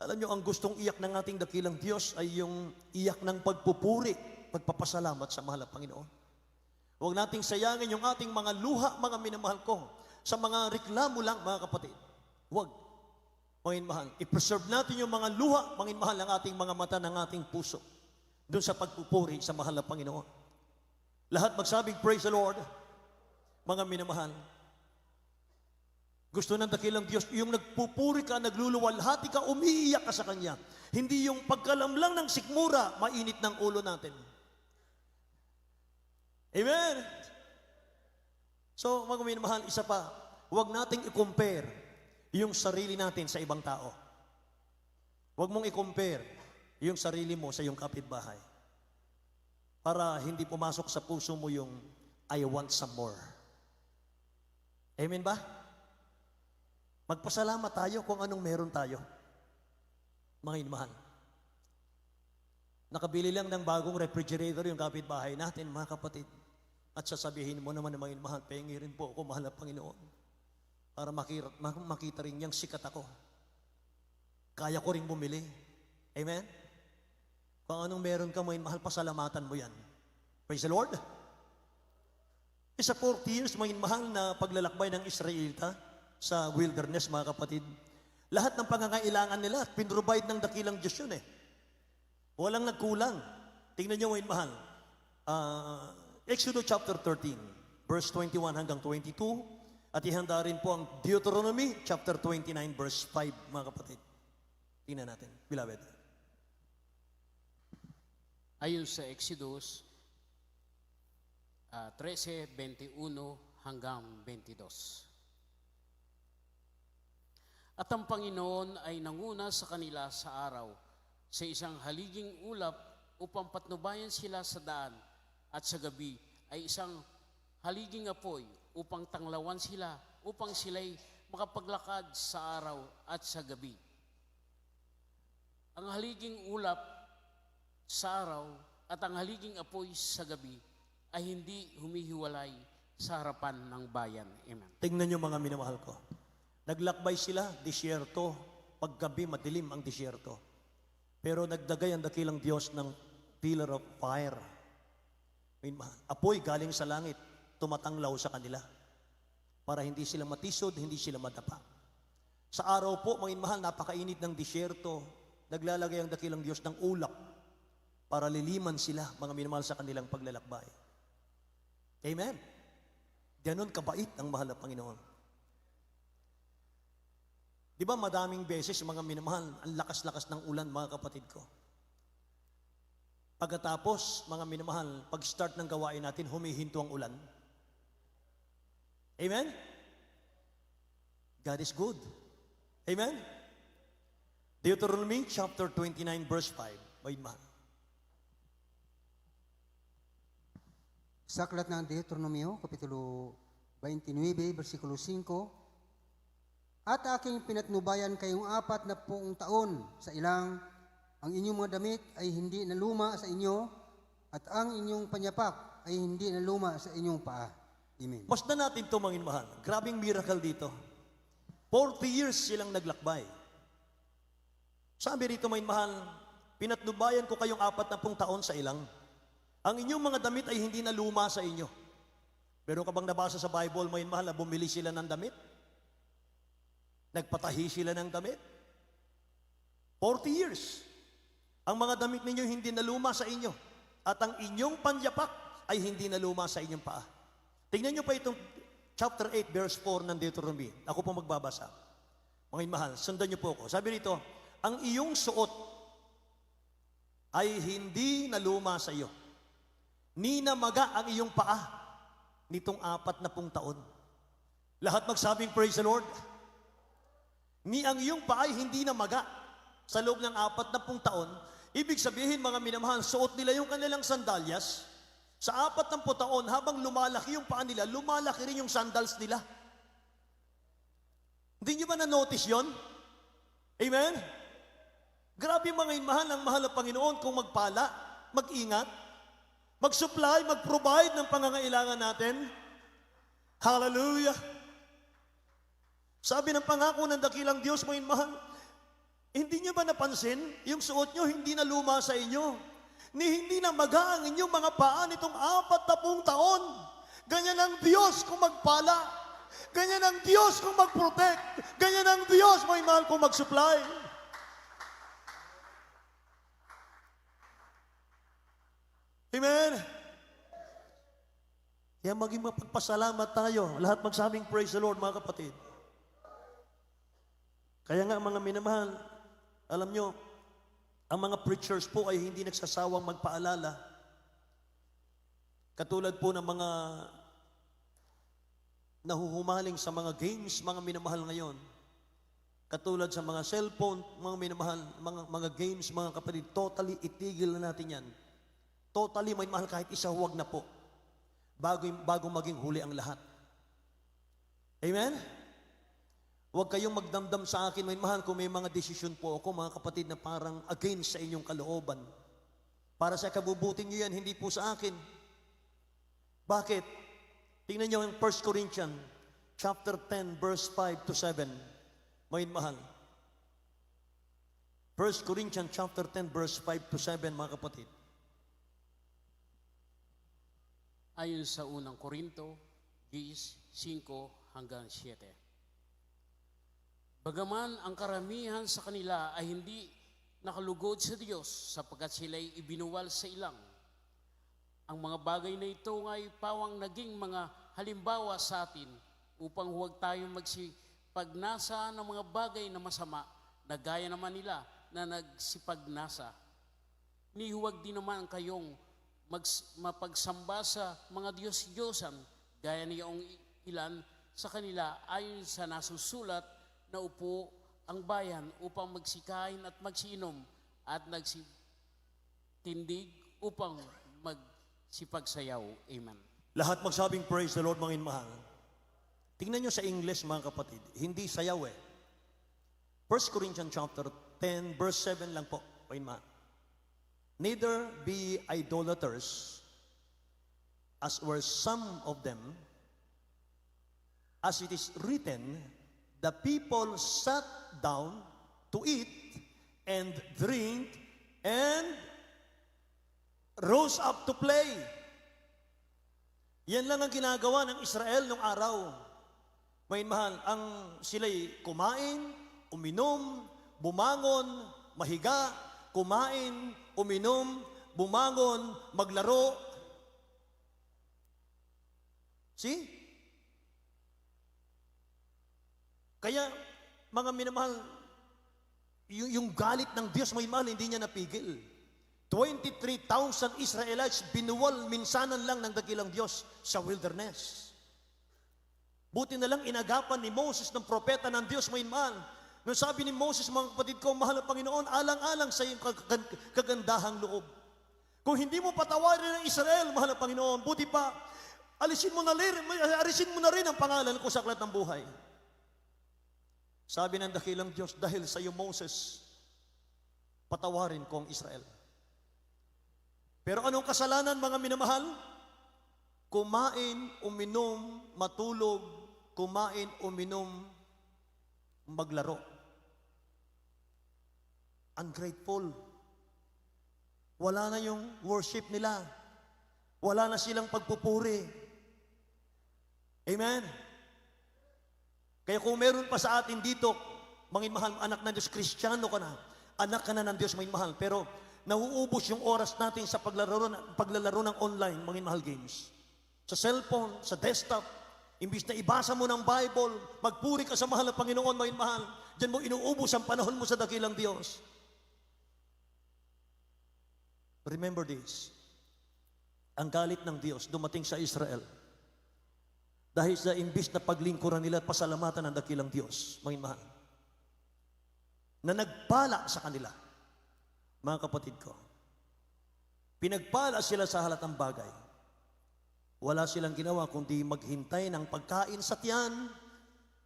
Alam nyo, ang gustong iyak ng ating dakilang Diyos ay yung iyak ng pagpupuri, pagpapasalamat sa mahal na Panginoon. Huwag nating sayangin yung ating mga luha, mga minamahal ko, sa mga reklamo lang, mga kapatid. Huwag. Mga mahal, i-preserve natin yung mga luha, mga mahal, ng ating mga mata, ng ating puso, doon sa pagpupuri sa mahal na Panginoon. Lahat magsabing, praise the Lord, mga minamahal. Gusto ng dakilang Diyos, yung nagpupuri ka, nagluluwalhati ka, umiiyak ka sa Kanya. Hindi yung pagkalamlang ng sikmura, mainit ng ulo natin. Amen? So, mga minamahal, isa pa, huwag nating i-compare yung sarili natin sa ibang tao. Huwag mong i-compare yung sarili mo sa iyong kapitbahay. Para hindi pumasok sa puso mo yung I want some more. Amen ba? Magpasalamat tayo kung anong meron tayo. Mga inmahal. Nakabili lang ng bagong refrigerator yung kapitbahay natin, mga kapatid. At sasabihin mo naman ng mga inmahal, pengi rin po ako, mahal na Panginoon. Para makita rin niyang sikat ako. Kaya ko rin bumili. Amen? Kung anong meron ka, mga inmahal, pasalamatan mo yan. Praise the Lord. Isa 40 years, mga inmahal, na paglalakbay ng Israelita sa wilderness, mga kapatid. Lahat ng pangangailangan nila, pinrovide ng dakilang Diyos yun eh. Walang nagkulang. Tingnan niyo, mga mahal. Exodus chapter 13, verse 21 hanggang 22. At ihanda rin po ang Deuteronomy chapter 29, verse 5, mga kapatid. Tingnan natin, beloved. Ayon sa Exodus 13, 21 hanggang 22. At ang Panginoon ay nanguna sa kanila sa araw, sa isang haliging ulap upang patnubayan sila sa daan, at sa gabi ay isang haliging apoy upang tanglawan sila, upang sila'y makapaglakad sa araw at sa gabi. Ang haliging ulap sa araw at ang haliging apoy sa gabi ay hindi humihiwalay sa harapan ng bayan. Amen. Tingnan niyo, mga minamahal ko. Naglakbay sila, disyerto. Paggabi, madilim ang disyerto. Pero nagdagay ang dakilang Diyos ng pillar of fire. Apoy galing sa langit, tumatanglaw sa kanila. Para hindi sila matisod, hindi sila madapa. Sa araw po, mga inmahal, napakainit ng disyerto. Naglalagay ang dakilang Diyos ng ulap para liliman sila, mga minamahal, sa kanilang paglalakbay. Amen. Ganon kabait ang mahal na Panginoon. Di ba madaming beses, mga minamahal, ang lakas-lakas ng ulan, mga kapatid ko. Pagkatapos, mga minamahal, pag-start ng gawain natin, humihinto ang ulan. Amen? God is good. Amen? Deuteronomy chapter 29 verse 5. May mahal. Sa aklat ng Deuteronomio, Kapitulo 29, versikulo 5, At aking pinatnubayan kayong 40 taon sa ilang, ang inyong mga damit ay hindi naluma sa inyo, at ang inyong panyapak ay hindi naluma sa inyong paa. Amen. Masdan natin ito, mga inmahal. Grabing miracle dito. 40 years silang naglakbay. Sabi rito, mga inmahal, pinatnubayan ko kayong 40 taon sa ilang. Ang inyong mga damit ay hindi na luma sa inyo. Pero kapag nabasa sa Bible, mga inmahal, na bumili sila ng damit? Nagpatahi sila ng damit? 40 years. Ang mga damit ninyo hindi na luma sa inyo. At ang inyong panyapak ay hindi na luma sa inyong paa. Tingnan nyo pa itong chapter 8, verse 4 ng Deuteronomy. Ako po magbabasa. Mga inmahal, sundan nyo po ako. Sabi rito, ang iyong suot ay hindi naluma sa iyo. Ni namaga ang iyong paa nitong 40 taon. Lahat magsabing praise the Lord. Ni ang iyong paa ay hindi namaga sa loob ng 40 taon. Ibig sabihin, mga minamahal, suot nila yung kanilang sandalyas. Sa 40 taon, habang lumalaki yung paa nila, lumalaki rin yung sandals nila. Hindi nyo ba na-notice yon? Amen? Grabe, mga inmahal, ang mahal ng Panginoon kung magpala, mag-ingat, mag-supply, mag-provide ng pangangailangan natin. Hallelujah! Sabi ng pangako ng dakilang Diyos, mga inmahal, hindi nyo ba napansin, yung suot nyo hindi na luma sa inyo? Ni hindi na maga ang inyong mga paa nitong 40 taon. Ganyan ang Diyos kung magpala. Ganyan ang Diyos kung mag-protect. Ganyan ang Diyos, mga inmahal, kung mag-supply. Amen? Kaya maging mapagpasalamat tayo. Lahat magsabing praise the Lord, mga kapatid. Kaya nga, mga minamahal, alam nyo, ang mga preachers po ay hindi nagsasawang magpaalala. Katulad po ng mga nahuhumaling sa mga games, mga minamahal ngayon. Katulad sa mga cellphone, mga minamahal, mga games, mga kapatid, totally itigil na natin yan. Totally, may mahal, kahit isa, huwag na po. Bago maging huli ang lahat. Amen? Huwag kayong magdamdam sa akin, may mahal, kung may mga desisyon po ako, mga kapatid, na parang against sa inyong kalooban. Para sa kabubuting nyo yan, hindi po sa akin. Bakit? Tingnan nyo yung 1 Corinthians chapter 10, verse 5 to 7. May mahal. 1 Corinthians chapter 10, verse 5 to 7, mga kapatid. Ayon sa unang Korinto, 10:5 hanggang 7. Bagaman ang karamihan sa kanila ay hindi nakalugod sa Diyos sapagkat sila'y ibinuwal sa ilang. Ang mga bagay na ito ay pawang naging mga halimbawa sa atin upang huwag tayong magsipagnasa ng mga bagay na masama na gaya naman nila na nagsipagnasa. Ni huwag din naman kayong mapagsamba sa mga Diyos-Diyosan gaya niyong ilan sa kanila ayon sa nasusulat na upo ang bayan upang magsikain at magsiinom at nagsitindig upang magsipagsayaw. Amen. Lahat magsabing praise the Lord, mga inmahal. Tingnan nyo sa English, mga kapatid. Hindi sayaw eh. 1 Corinthians chapter 10, verse 7 lang po, mga inmahal. Neither be idolaters, as were some of them, as it is written, the people sat down to eat and drink and rose up to play. Yan lang ang ginagawa ng Israel nung araw. May mahal, ang sila'y kumain, uminom, bumangon, mahiga, kumain, uminom, bumangon, maglaro. See? Kaya, mga minamahal, yung galit ng Diyos, may mahal, hindi niya napigil. 23,000 Israelites binuwal minsanan lang ng dakilang Diyos sa wilderness. Buti na lang inagapan ni Moses ng propeta ng Diyos, may mahal. Nung sabi ni Moses, mga kapatid ko, mahal na Panginoon, alang-alang sa iyong kagandahang loob. Kung hindi mo patawarin ng Israel, mahal na Panginoon, buti pa, alisin mo na rin ang pangalan ko sa aklat ng buhay. Sabi ng dakilang Diyos, dahil sa iyo, Moses, patawarin ko ang Israel. Pero anong kasalanan, mga minamahal? Kumain, uminom, matulog, kumain, uminom, maglaro. Ungrateful. Wala na yung worship nila. Wala na silang pagpupuri. Amen? Kaya kung meron pa sa atin dito, mangin mahal, anak ng Diyos, Kristiyano ka na, anak ka na ng Diyos, mangin mahal, pero nauubos yung oras natin sa paglalaro ng online, mangin mahal, games. Sa cellphone, sa desktop, imbis na ibasa mo ng Bible, magpuri ka sa mahal na Panginoon, mangin mahal, diyan mo inuubos ang panahon mo sa dakilang Diyos. Remember this, ang galit ng Diyos dumating sa Israel dahil sa imbis na paglingkuran nila at pasalamatan ng dakilang Diyos, mangin mahal, na nagpala sa kanila, mga kapatid ko. Pinagpala sila sa halatang bagay. Wala silang ginawa kundi maghintay ng pagkain sa tiyan.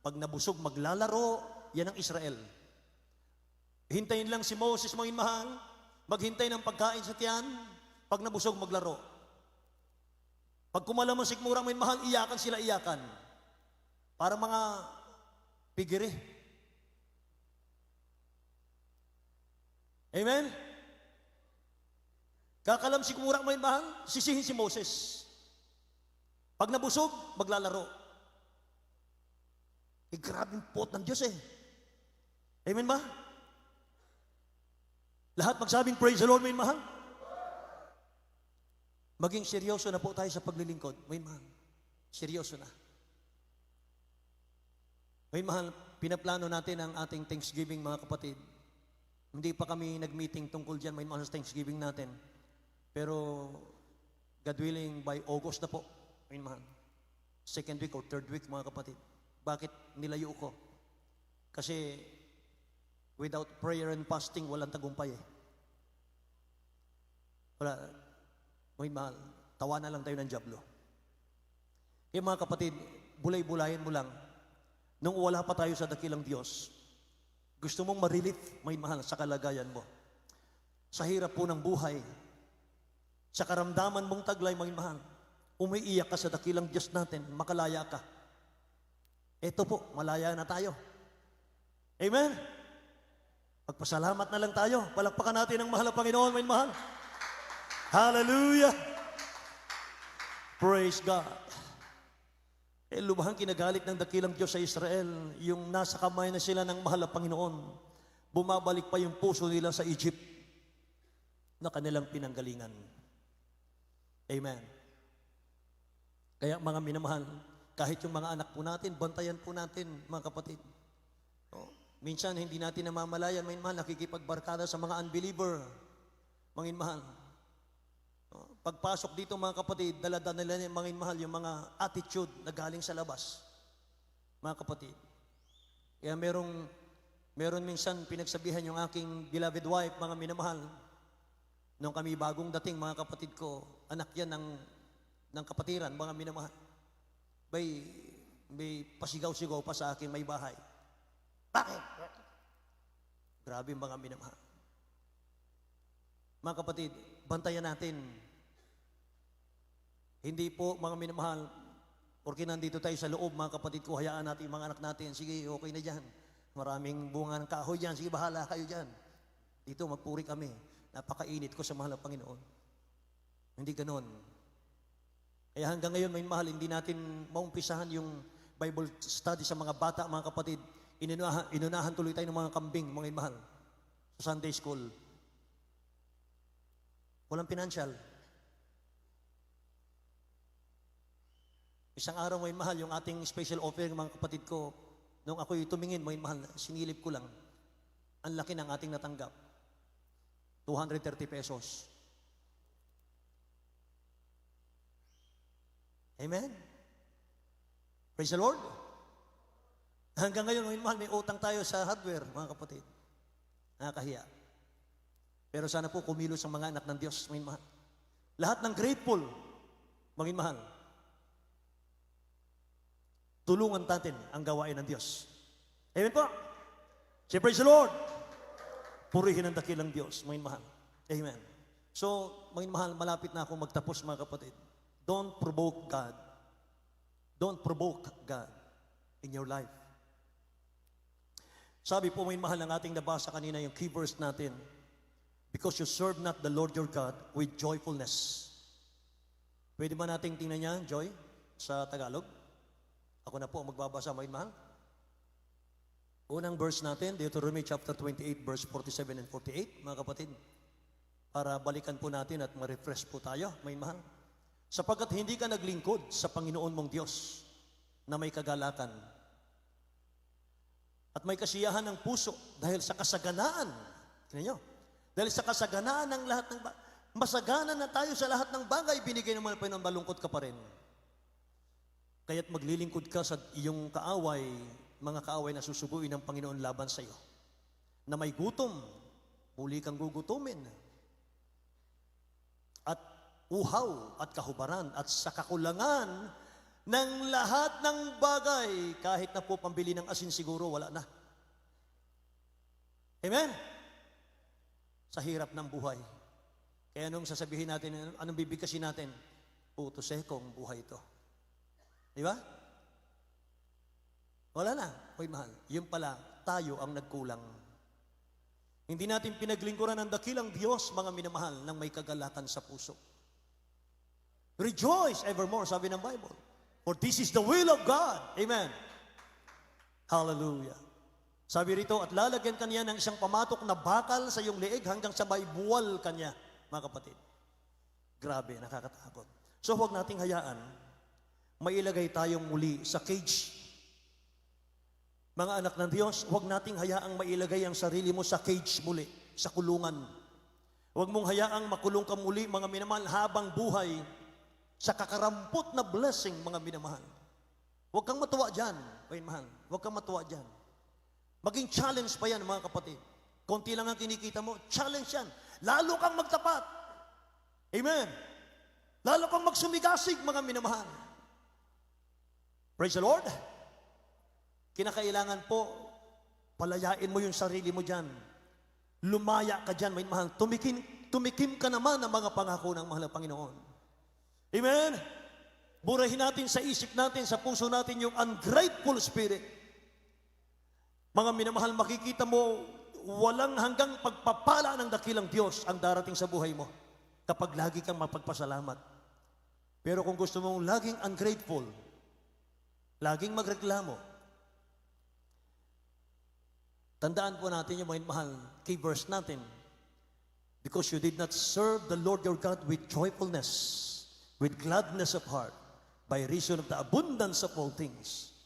Pag nabusog, maglalaro. Yan ang Israel. Hintayin lang si Moses, mangin mahal, maghintay ng pagkain sa tiyan. Pag nabusog, maglaro. Pag kumalaman sigmura, mangin mahal, iyakan sila, iyakan. Para mga pigiri. Amen? Kakalam sigmura, mangin mahal, sisihin si Moses. Pag nabusog, maglalaro. Grabing pot ng Diyos eh. Amen ba? Lahat magsabing praise the Lord, may mahal. Maging seryoso na po tayo sa paglilingkod, may mahal. Seryoso na. May mahal, pinaplano natin ang ating Thanksgiving, mga kapatid. Hindi pa kami nag-meeting tungkol dyan, may mahal sa Thanksgiving natin. Pero, God willing, by August na po, may mahal. Second week or third week, mga kapatid. Bakit nilayo ko? Kasi without prayer and fasting, walang tagumpay eh. Wala. May mahal. Tawa na lang tayo ng dyablo. Kaya mga kapatid, bulay-bulayan mo lang. Nung wala pa tayo sa dakilang Diyos, gusto mong ma-relief, may mahal, sa kalagayan mo. Sa hirap po ng buhay, sa karamdaman mong taglay, may mahal, umiiyak ka sa dakilang Diyos natin, makalaya ka. Ito po, malaya na tayo. Amen? Pagpasalamat na lang tayo. Palakpakan natin ang mahal na Panginoon, may mahal. Hallelujah! Praise God! Lubhang kinagalit ng dakilang Diyos sa Israel, yung nasa kamay na sila ng mahal na Panginoon, bumabalik pa yung puso nila sa Egypt na kanilang pinanggalingan. Amen. Kaya mga minamahal, kahit yung mga anak po natin, bantayan po natin, mga kapatid. Minsan hindi natin namamalayan, mga mahal, nakikipagbarkada sa mga unbeliever, mga mahal. Pagpasok dito, mga kapatid, dala-dala nila, mga mahal, yung mga attitude na galing sa labas, mga kapatid. Kaya meron minsan pinagsabihan yung aking beloved wife, mga minamahal, nung kami bagong dating, mga kapatid ko, anak yan ng kapatiran, mga minamahal. May pasigaw-sigaw pa sa akin, may bahay. Bakit? Grabe mga minamahal. Mga kapatid, bantayan natin. Hindi po mga minamahal, porque nandito tayo sa loob, mga kapatid ko, hayaan natin mga anak natin. Sige, okay na dyan. Maraming bunga ng kahoy dyan. Sige, bahala kayo dyan. Dito, magpuri kami. Napakainit ko sa mahal na Panginoon. Hindi ganon. Kaya hanggang ngayon, may mahal, hindi natin maumpisahan yung Bible study sa mga bata, mga kapatid. inunahan tuloy tayo ng mga kambing, mga mahal, sa Sunday school. Walang financial. Isang araw, mga mahal, yung ating special offering, mga kapatid ko, nung ako'y tumingin, mga mahal, sinilip ko lang, ang laki ng ating natanggap. 230 pesos. Amen? Praise the Lord. Hanggang ngayon, mga mahal, may utang tayo sa hardware, mga kapatid. Nakakahiya. Pero sana po kumilos ang mga anak ng Diyos, mga mahal. Lahat ng grateful, mga mahal. Tulungan natin ang gawain ng Diyos. Amen po. Say, praise the Lord. Purihin ang dakilang Diyos, mga mahal. Amen. So, mga mahal, malapit na ako magtapos, mga kapatid. Don't provoke God. Don't provoke God in your life. Sabi po, mga mahal, ang ating nabasa kanina, yung key verse natin, because you serve not the Lord your God with joyfulness. Pwede ba nating tingnan niya, Joy, sa Tagalog? Ako na po ang magbabasa, mga mahal. Unang verse natin, Deuteronomy chapter 28, verse 47 and 48, mga kapatid. Para balikan po natin at ma-refresh po tayo, mga mahal. Sapagkat hindi ka naglingkod sa Panginoon mong Diyos na may kagalakan at may kasiyahan ng puso dahil sa kasaganaan. Tingnan nyo, dahil sa kasaganaan ng lahat ng masagana na tayo sa lahat ng bagay, binigay naman ng Panginoon, malungkot ka pa rin. Kaya't maglilingkod ka sa iyong kaaway, mga kaaway na susuguin ng Panginoon laban sa iyo. Na may gutom, muli kang gugutumin. At uhaw at kahubaran at sa kakulangan ng lahat ng bagay, kahit na po pambili ng asin siguro, wala na. Amen? Sa hirap ng buhay. Kaya anong sasabihin natin, anong bibigkasin natin? Puto sekong buhay ito. Di ba? Wala na. Hoy mahal, yun pala, tayo ang nagkulang. Hindi natin pinaglingkuran ng dakilang Diyos, mga minamahal, ng may kagalakan sa puso. Rejoice evermore, sabi ng Bible. For this is the will of God. Amen. Hallelujah. Sabi rito, at lalagyan kanya ng isang pamatok na bakal sa iyong leeg hanggang sa may buwal kanya, mga kapatid. Grabe, nakakatakot. So huwag nating hayaan, mailagay tayong muli sa cage. Mga anak ng Diyos, huwag nating hayaang mailagay ang sarili mo sa cage muli, sa kulungan. Huwag mong hayaang makulong ka muli, mga minamahal, habang buhay, sa kakarampot na blessing, mga minamahal. Huwag kang matuwa dyan, mga minamahal. Huwag kang matuwa dyan. Maging challenge pa yan, mga kapatid. Konti lang ang kinikita mo, challenge yan. Lalo kang magtapat. Amen. Lalo kang magsumigasig, mga minamahal. Praise the Lord. Kinakailangan po, palayain mo yung sarili mo dyan. Lumaya ka dyan, may mahal. Tumikim ka naman ng mga pangako ng mahal na Panginoon. Amen? Burahin natin sa isip natin, sa puso natin yung ungrateful spirit. Mga minamahal, makikita mo, walang hanggang pagpapala ng dakilang Diyos ang darating sa buhay mo kapag lagi kang mapagpasalamat. Pero kung gusto mong laging ungrateful, laging magreklamo, tandaan po natin yung mga mahal, key verse natin. Because you did not serve the Lord your God with joyfulness, with gladness of heart, by reason of the abundance of all things.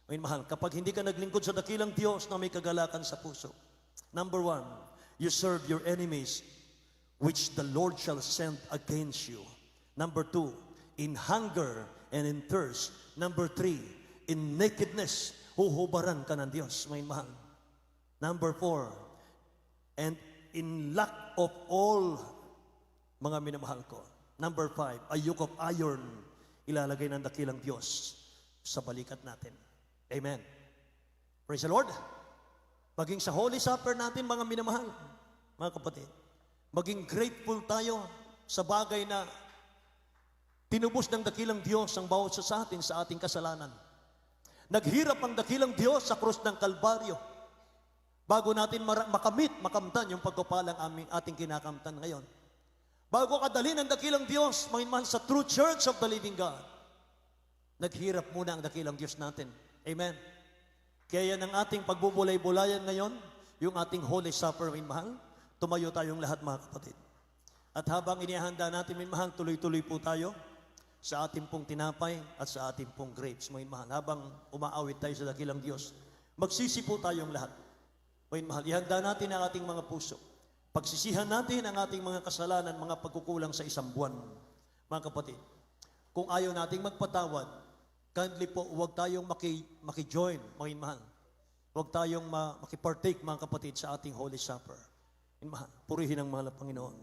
Mga mahal, kapag hindi ka naglingkod sa dakilang Diyos na may kagalakan sa puso, number one, you serve your enemies, which the Lord shall send against you. Number two, in hunger and in thirst. Number three, in nakedness, huhubaran ka ng Diyos, mga mahal. Number four, and in lack of all, mga minamahal ko. Number five, a yoke of iron, ilalagay ng dakilang Diyos sa balikat natin. Amen. Praise the Lord. Maging sa Holy Supper natin, mga minamahal, mga kapatid, maging grateful tayo sa bagay na tinubos ng dakilang Diyos ang bawat sa atin sa ating kasalanan. Naghirap ang dakilang Diyos sa krus ng Kalbaryo bago natin makamtan yung pagpapalang ating kinakamtan ngayon. Bago kadalhin ang dakilang Diyos, mga mahal, sa true church of the living God, naghirap muna ang dakilang Diyos natin. Amen. Kaya yan ang ating pagbubulay-bulayan ngayon, yung ating Holy Supper, minmahal. Tumayo tayong lahat, mga kapatid. At habang inihanda natin, minmahal, tuloy-tuloy po tayo sa ating pong tinapay at sa ating pong grapes, minmahal. Habang umaawit tayo sa dakilang Diyos, magsisi po tayong lahat. Minmahal, ihanda natin ang ating mga puso. Pagsisihan natin ang ating mga kasalanan, mga pagkukulang sa isang buwan. Mga kapatid, kung ayaw nating magpatawad, kindly po, huwag tayong maki-join, mga mahal. Huwag tayong makipartake, mga kapatid, sa ating Holy Supper. Mahal, purihin ang mahal na Panginoon.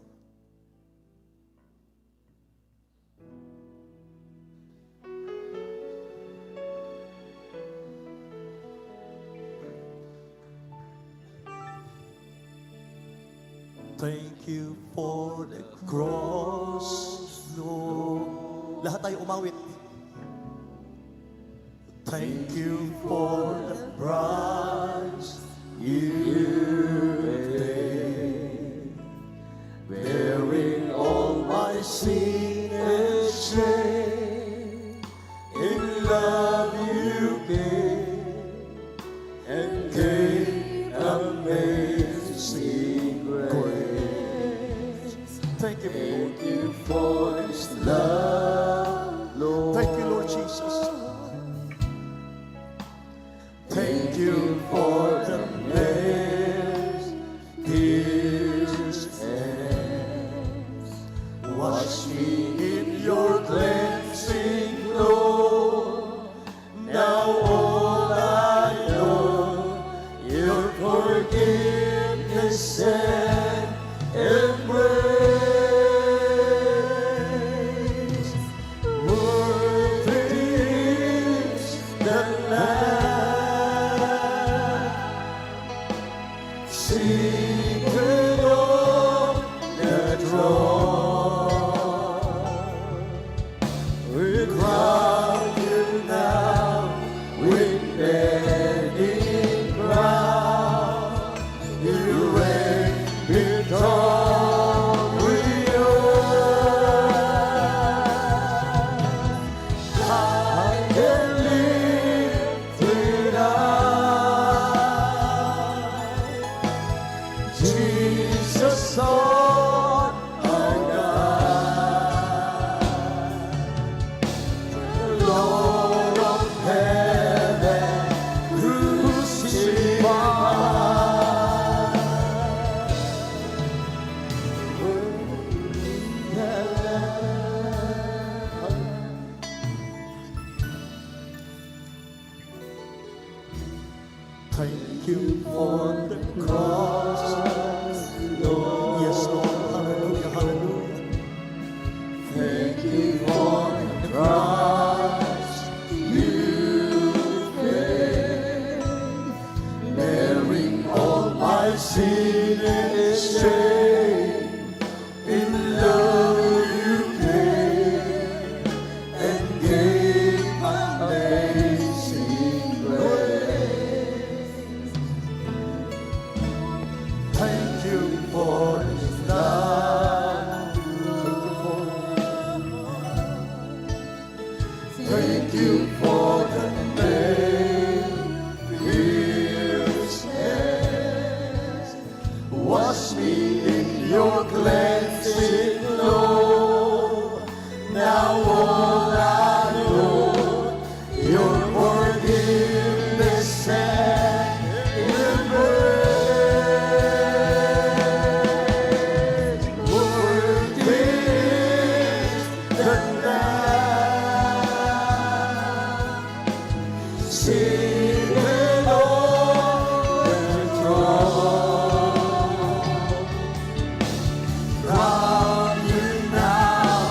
Thank you for the cross, Lord. Lahat tayo umawit. Thank you for the price you paid, bearing all my sin and shame. In love you gave, and gave amazing grace. Thank you for this love, Lord. Thank you, Lord Jesus. Thank you for the nails, pierced hands. Wash me in your cleansing flow. Now all I know, your forgiveness and embrace. Worthy is the Lamb. Seated on the throne, we crown you now with many crowns. You reign victorious. High and lifted up, Jesus, Son of God, Lord of heaven, crucified. Thank you for the cross, Lord. Yes, Lord. Hallelujah, hallelujah. Thank you for the cross you paid, bearing all my sin and shame. In love you gave, and gave amazing grace. Thank you for this love. Thank you for the name, pierced hands. Wash me in your cleansing flow. Now all I know, your forgiveness and embrace. Worthy is the Lamb, seated on the throne. Crown you now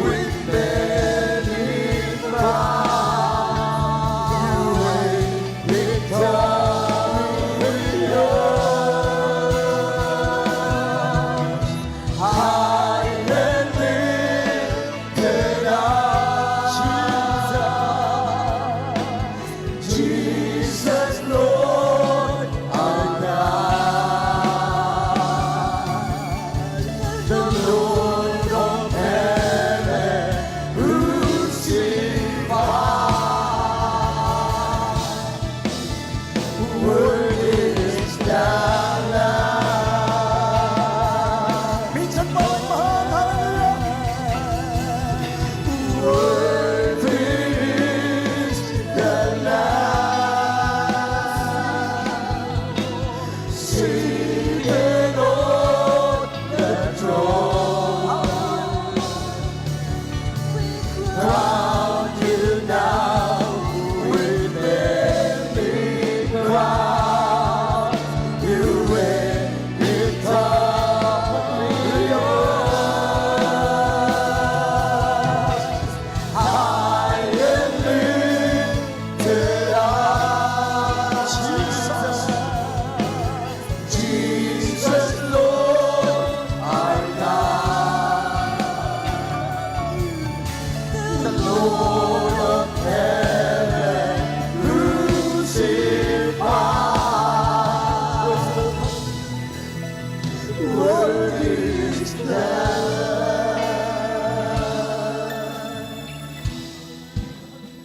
with many crowns. You reign victorious. High and lifted up, Jesus,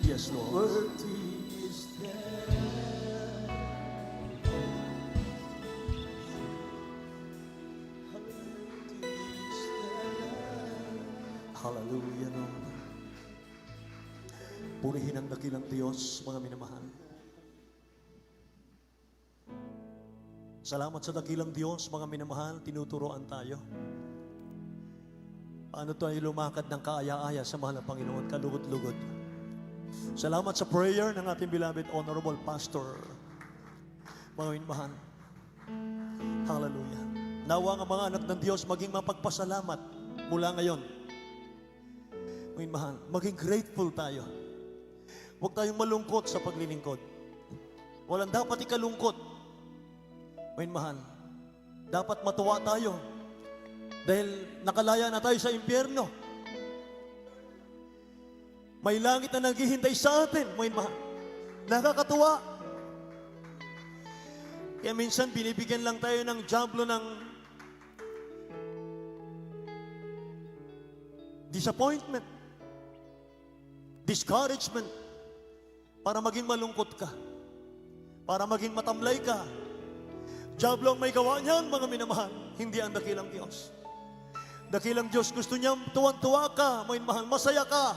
Yes, Lord. Hallelujah, Lord. Purihin ang dakilang Diyos, mga minamahal. Salamat sa dakilang Diyos, mga minamahal, tinuturoan tayo. Paano tayo lumakad ng kaaya-aya sa mahal na Panginoon, kalugod-lugod. Salamat sa prayer ng ating beloved Honorable Pastor, mga minamahal. Hallelujah. Nawa ang mga anak ng Diyos maging mapagpasalamat mula ngayon. Mga minamahal, maging grateful tayo. Huwag tayong malungkot sa paglilingkod. Walang dapat ikalungkot. Mga mahal, dapat matuwa tayo dahil nakalaya na tayo sa impyerno. May langit na naghihintay sa atin, mga mahal. Nakakatuwa. Kaya minsan binibigyan lang tayo ng jablo ng disappointment, discouragement, para maging malungkot ka, para maging matamlay ka. Diablo ang may gawa niyan, mga minamahal, hindi ang dakilang Diyos. Dakilang Diyos, gusto niya tuwan-tuwa ka, mga minamahal, masaya ka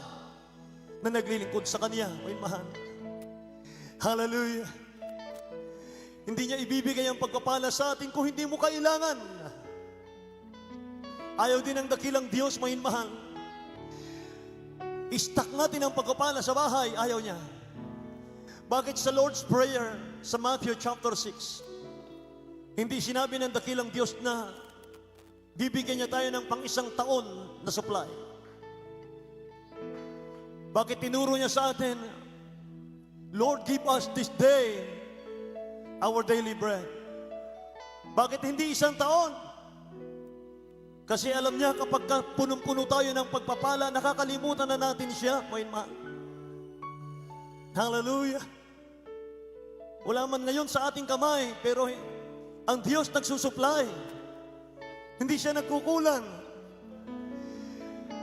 na naglilingkod sa Kanya, mga minamahal. Hallelujah. Hindi niya ibibigay ang pagpapala sa atin kung hindi mo kailangan. Ayaw din ng dakilang Diyos, mga minamahal. Istak natin ang pagpapala sa bahay, ayaw niya. Bakit sa Lord's Prayer sa Matthew chapter 6, hindi sinabi ng dakilang Diyos na bibigyan niya tayo ng pang-isang taon na supply? Bakit tinuro niya sa atin, Lord, give us this day our daily bread? Bakit hindi isang taon? Kasi alam niya kapag punong-puno tayo ng pagpapala, nakakalimutan na natin siya. Hallelujah. Wala man ngayon sa ating kamay, pero ang Diyos nagsusupply. Hindi siya nagkukulang.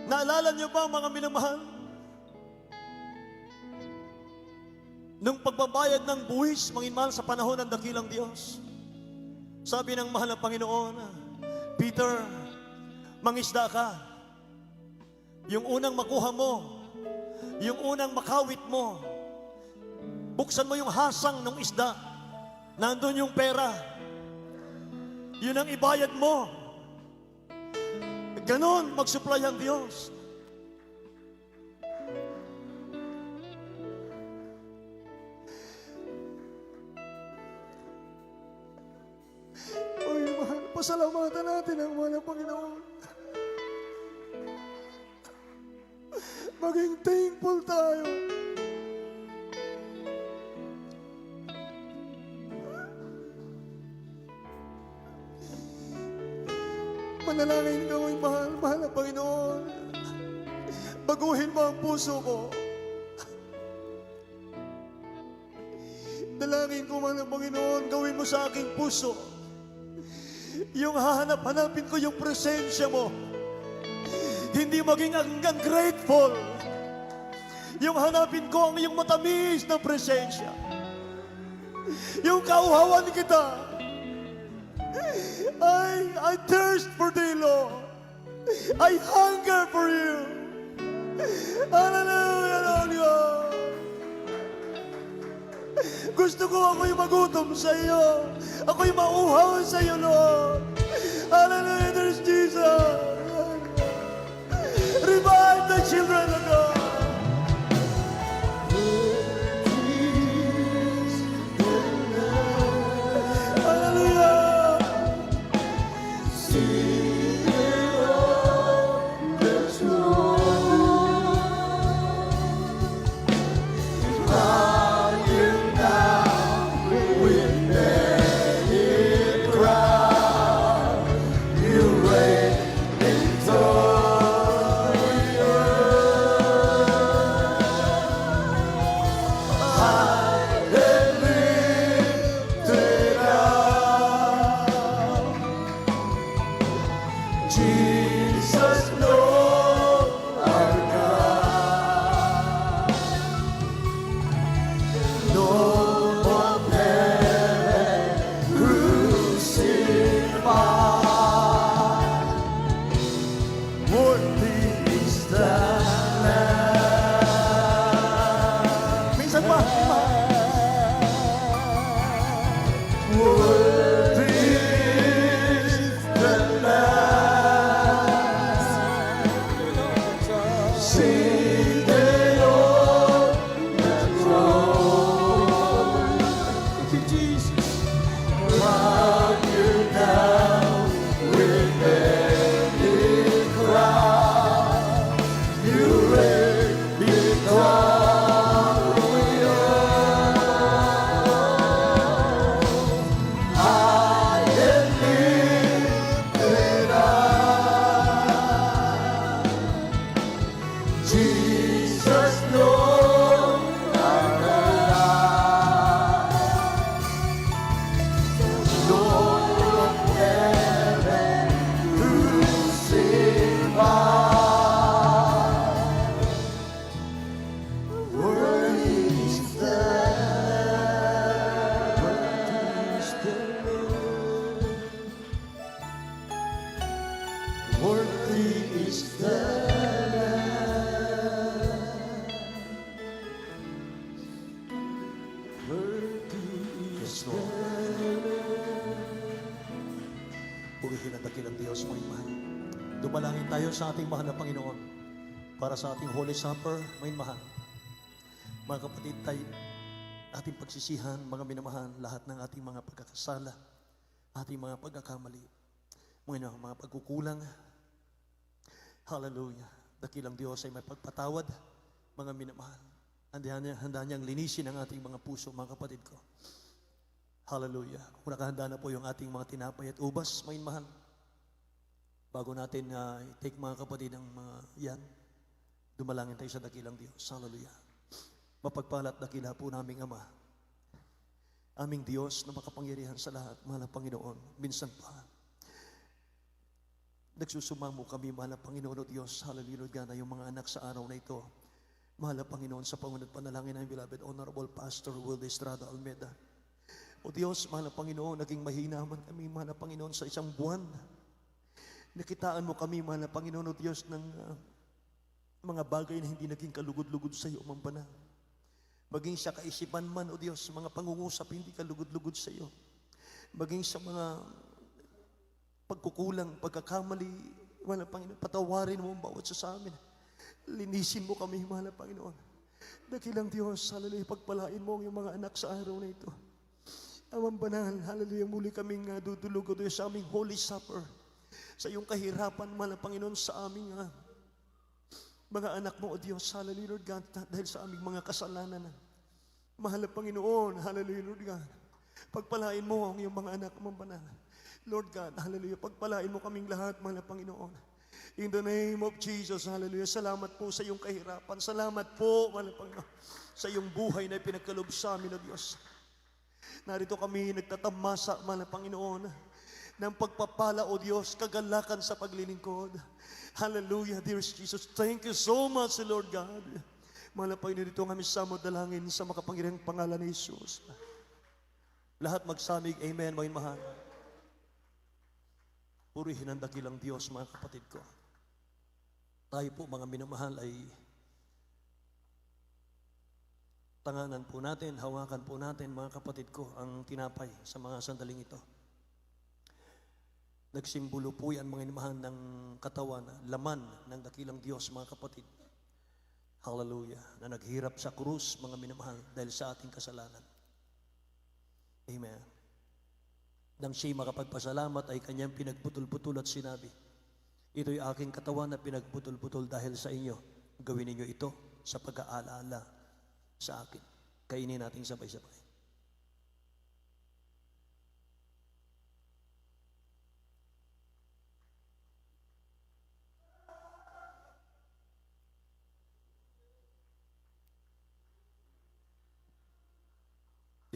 Naalala niyo ba, mga minamahal? Nung pagbabayad ng buwis, mga minamahal, sa panahon ng dakilang Diyos, sabi ng mahal na Panginoon, Peter, mangisda ka. Yung unang makuha mo, yung unang makawit mo, buksan mo yung hasang ng isda. Nandun yung pera. Yun ang ibayad mo. Ganon, mag-supply ang Diyos. Oy, mahal, pasalamatan natin ang mahal na Panginoon. Maging thankful tayo. Manalangin ka, mahal, mahal na Panginoon. Baguhin mo ang puso ko. Dalangin ko, mahal na Panginoon, gawin mo sa aking puso yung hahanap-hanapin ko yung presensya mo. Hindi maging hanggang grateful. Yung hanapin ko ang iyong matamis na presensya. Yung kauhawan kita. I thirst for thee, Lord. I hunger for you. Hallelujah, Lord God. Gusto ko ako'y magutom sa iyo. Ako'y mauhaw sa iyo, Lord. Hallelujah, there's Jesus. Revive the children of God. Manalangin tayo sa ating mahal na Panginoon para sa ating Holy Supper, may mahal. Mga kapatid, tayo ating pagsisihan, mga minamahal, lahat ng ating mga pagkakasala, ating mga pagkakamali, mga pagkukulang. Hallelujah. Dakilang Diyos ay may pagpatawad, mga minamahal. Handa niyang linisin ang ating mga puso, mga kapatid ko. Hallelujah. Kung nakahanda na po yung ating mga tinapay at ubas, mga mahal, bago natin i-take mga kapatid ang mga yan, dumalangin tayo sa dakilang Diyos. Hallelujah. Mapagpala at dakila po naming Ama, aming Diyos na makapangyarihan sa lahat, mahal na Panginoon, minsan pa, nagsusumamo kami, mahal na Panginoon o Diyos, hallelujah, Lord God, na yung mga anak sa araw na ito, mahal na Panginoon, sa pangunat panalangin ng beloved Honorable Pastor Will Estrada Almeida. O Diyos, mahal na Panginoon, naging mahina man kami, mahal na Panginoon, sa isang buwan. Nakitaan mo kami, mahal na Panginoon o Diyos, ng mga bagay na hindi naging kalugod-lugod sa iyo, Mampana. Maging sa kaisipan man, o Diyos, mga pangungusap, hindi kalugod-lugod sa iyo. Maging sa mga pagkukulang, pagkakamali, mahal na Panginoon, patawarin mo ang bawat sa amin. Linisin mo kami, mahal na Panginoon. Dakilang Diyos, hallelujah, pagpalain mo ang iyong mga anak sa araw na ito. Amang banal, hallelujah, muli kaming dudulog, o Diyos, sa aming Holy Supper. Sa iyong kahirapan, mahal na Panginoon, sa aming mga anak mo, O Diyos, hallelujah, Lord God, dahil sa aming mga kasalanan. Mahal na Panginoon, hallelujah, Lord God, pagpalain mo ang iyong mga anak, Amang banal. Lord God, hallelujah, pagpalain mo kaming lahat, mahal na Panginoon. In the name of Jesus, hallelujah, salamat po sa iyong kahirapan. Salamat po, mahal na Panginoon, sa iyong buhay na pinagkalob sa amin, O Diyos. Narito kami nagtatamasa, mahal na Panginoon, ng pagpapala, O Diyos, kagalakan sa paglilingkod. Hallelujah, dear Jesus. Thank you so much, Lord God. Mahal na Panginoon, dito kami sa dalangin sa makapangyarihang pangalan ni Jesus. Lahat magsamig, amen, mga mahal. Purihin ang dakilang Diyos, mga kapatid ko. Tayo po, mga minamahal, ay tanganan po natin, hawakan po natin, mga kapatid ko, ang tinapay sa mga sandaling ito. Nagsimbolo po yan, mga minamahal, ng katawan, laman ng dakilang Diyos, mga kapatid. Hallelujah. Na naghirap sa krus, mga minamahal, dahil sa ating kasalanan. Amen. Nang siya'y makapagpasalamat ay kanyang pinagputol-putol at sinabi, ito'y aking katawan na pinagputol-putol dahil sa inyo. Gawin ninyo ito sa pag-aalala sa akin. Kainin natin sabay-sabay.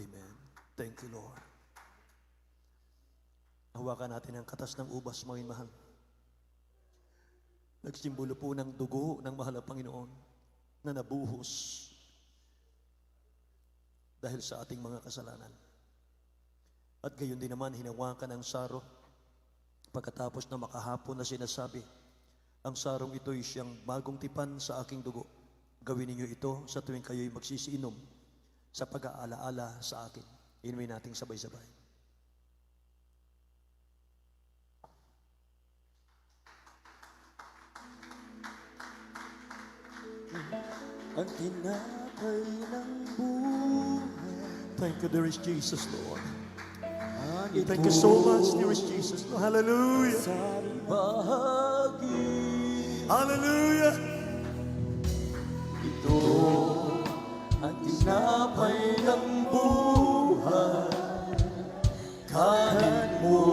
Amen. Thank you, Lord. Hawakan natin ang katas ng ubas, mga mahal. Nagsimbolo po ng dugo ng mahal na Panginoon na nabuhos dahil sa ating mga kasalanan. At gayon din naman, hinawakan ang saro pagkatapos na makahapon na sinasabi, ang sarong ito'y siyang bagong tipan sa aking dugo. Gawin ninyo ito sa tuwing kayo'y magsisiinom sa pag-aalaala sa akin. Inumin nating sabay-sabay. Ang tinapay ng buhay. Thank you, dear Jesus, Lord. Thank you so much, dear Jesus. Hallelujah. Sa bahagi Hallelujah. ito, ang tinapay ng buhay. Kanin mo,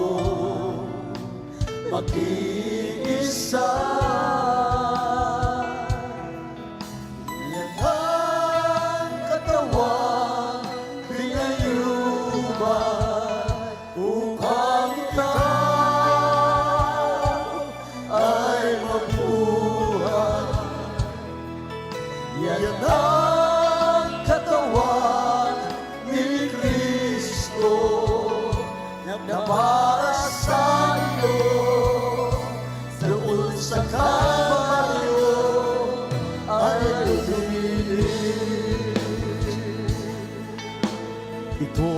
mag-iisa. Yan ang katawan, pinayubay upang ikaw ay mabuhay. Yan ang katawan ni Kristo na para sa iyo doon sa Kalbaryo ay lumilip. Ito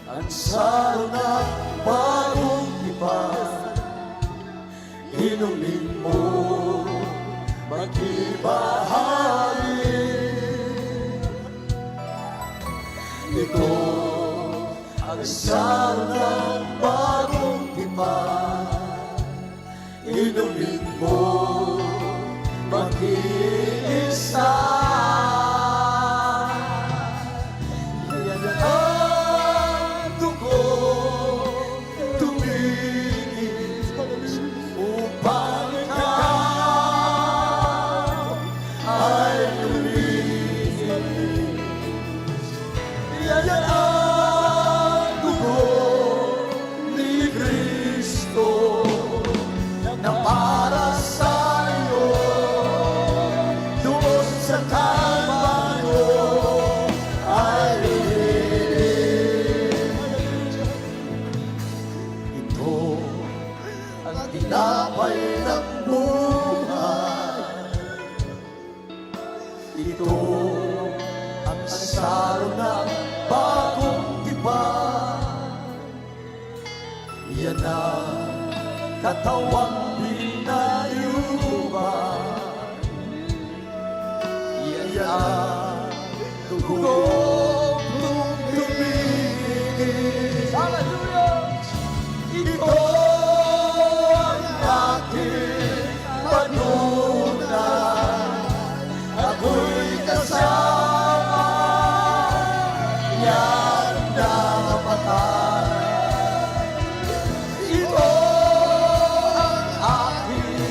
ang saro ng bagong tipan, magbahagi. Ito ang sarang bagong tipan, inumin mo mag-iisa. Yan ang dugo tumigil upang ikaw ay luminis. Yan ang dugo ni Kristo na para sa iyo doon sa Kalbaryo ay luminis. Ito ang tinapay ng buhay. Ito ang saro ng bagong tipan. Yan ang katawang pinayuban. Yan ang dugong tumigil. Hallelujah! Ito ang aking patunay. Ako'y kasama yan na patay. Ito ang aking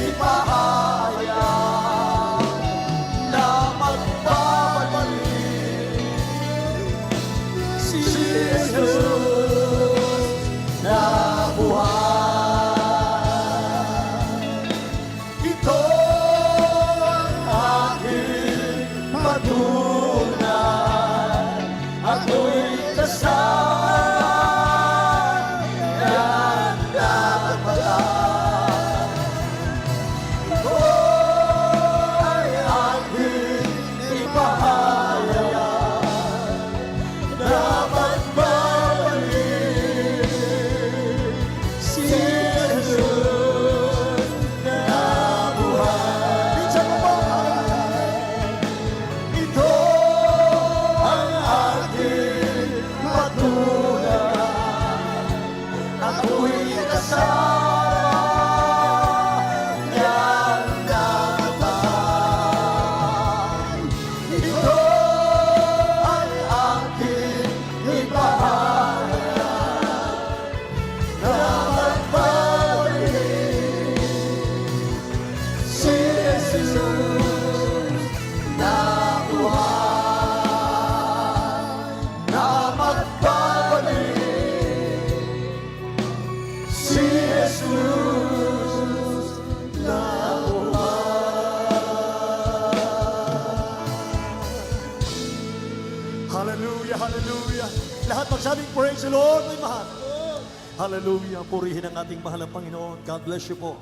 ipahayag na magbabalik si Jesus na buhay. Ito ang aking patunay. Ako'y kasama yan na patay. Ito ay aking ipahayag na magbabalik si Jesus na buhay. Minsan mo ba? Ito ang aking patunay. Ako'y kasama yan na patay. Ito ang aking ipahayag na magbabalik si Jesus na buhay. Na magbabalik si Jesus na Hallelujah, hallelujah. Lahat magsabing praise the Lord, may mahal. Hallelujah, purihin ang ating mahal na Panginoon. God bless you po.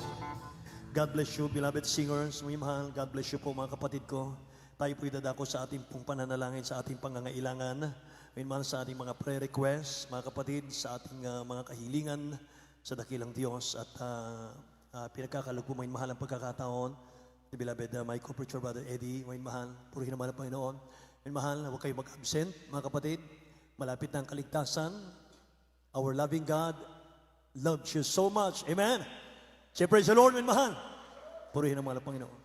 God bless you, beloved singers, may mahal. God bless you po, mga kapatid ko. Tayo po'y dadako sa ating pong pananalangin, sa ating pangangailangan. May mahal sa ating mga prayer requests, mga kapatid, sa ating mga kahilingan sa dakilang Diyos. At pinagkakalog po, may mahal ang pagkakataon. The beloved my co-preacher, Brother Eddie, may mahal. Purihin naman ang Panginoon. May mahal, huwag kayo mag-absent, mga kapatid. Malapit na ang kaligtasan. Our loving God loves you so much. Amen. Say praise the Lord, may mahal. Purihin ang mahal ang Panginoon.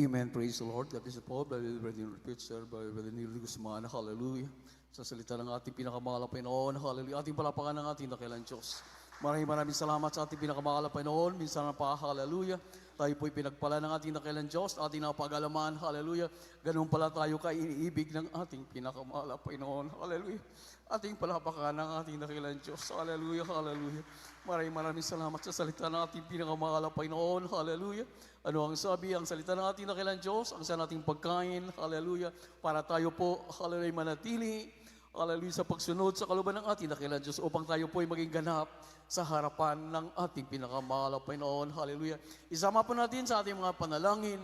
Amen. Praise the Lord. God bless you po. Brother Preacher, Brother Neil Guzman. Hallelujah. Sa salita ng ating pinakamahal na Panginoon. Hallelujah. Ating palapakan ng ating dakilang Diyos. Maraming salamat sa ating pinakamahal na Panginoon. Minsan na pa, hallelujah. Tayo po'y pinagpala ng ating dakilang Diyos, ating napag-alaman, hallelujah. Ganun pala tayo iniibig ng ating pinakamahal na Panginoon. Hallelujah. Ating palapakan ng ating dakilang Diyos. Hallelujah, hallelujah. Maraming salamat sa salita ng ating pinakamahal na Panginoon. Hallelujah. Ano ang sabi? Ang salita ng ating dakilang Diyos, ang sa nating pagkain. Hallelujah. Para tayo po, hallelujah, manatili. Hallelujah, sa pagsunod sa kaluban ng ating dakilang Diyos upang tayo po ay maging ganap sa harapan ng ating pinakamahal na Panginoon. Hallelujah. Isama po natin sa ating mga panalangin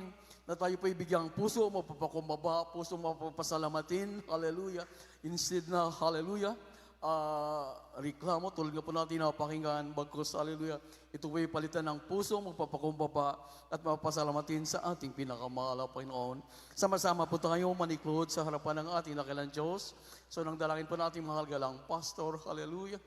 na tayo po ay bigyang puso, mapapakumbaba, puso mapapasalamatin. Hallelujah. Instead na, hallelujah, reklamo, tulad nga po natin napakinggan, bagkus, hallelujah, ito po'y palitan ng puso, magpapakumbaba at mapasalamatin sa ating pinakamahal na Panginoon. Sama-sama po tayo maniklod sa harapan ng ating dakilang Diyos. So nang dalangin po natin mahal galang Pastor, hallelujah.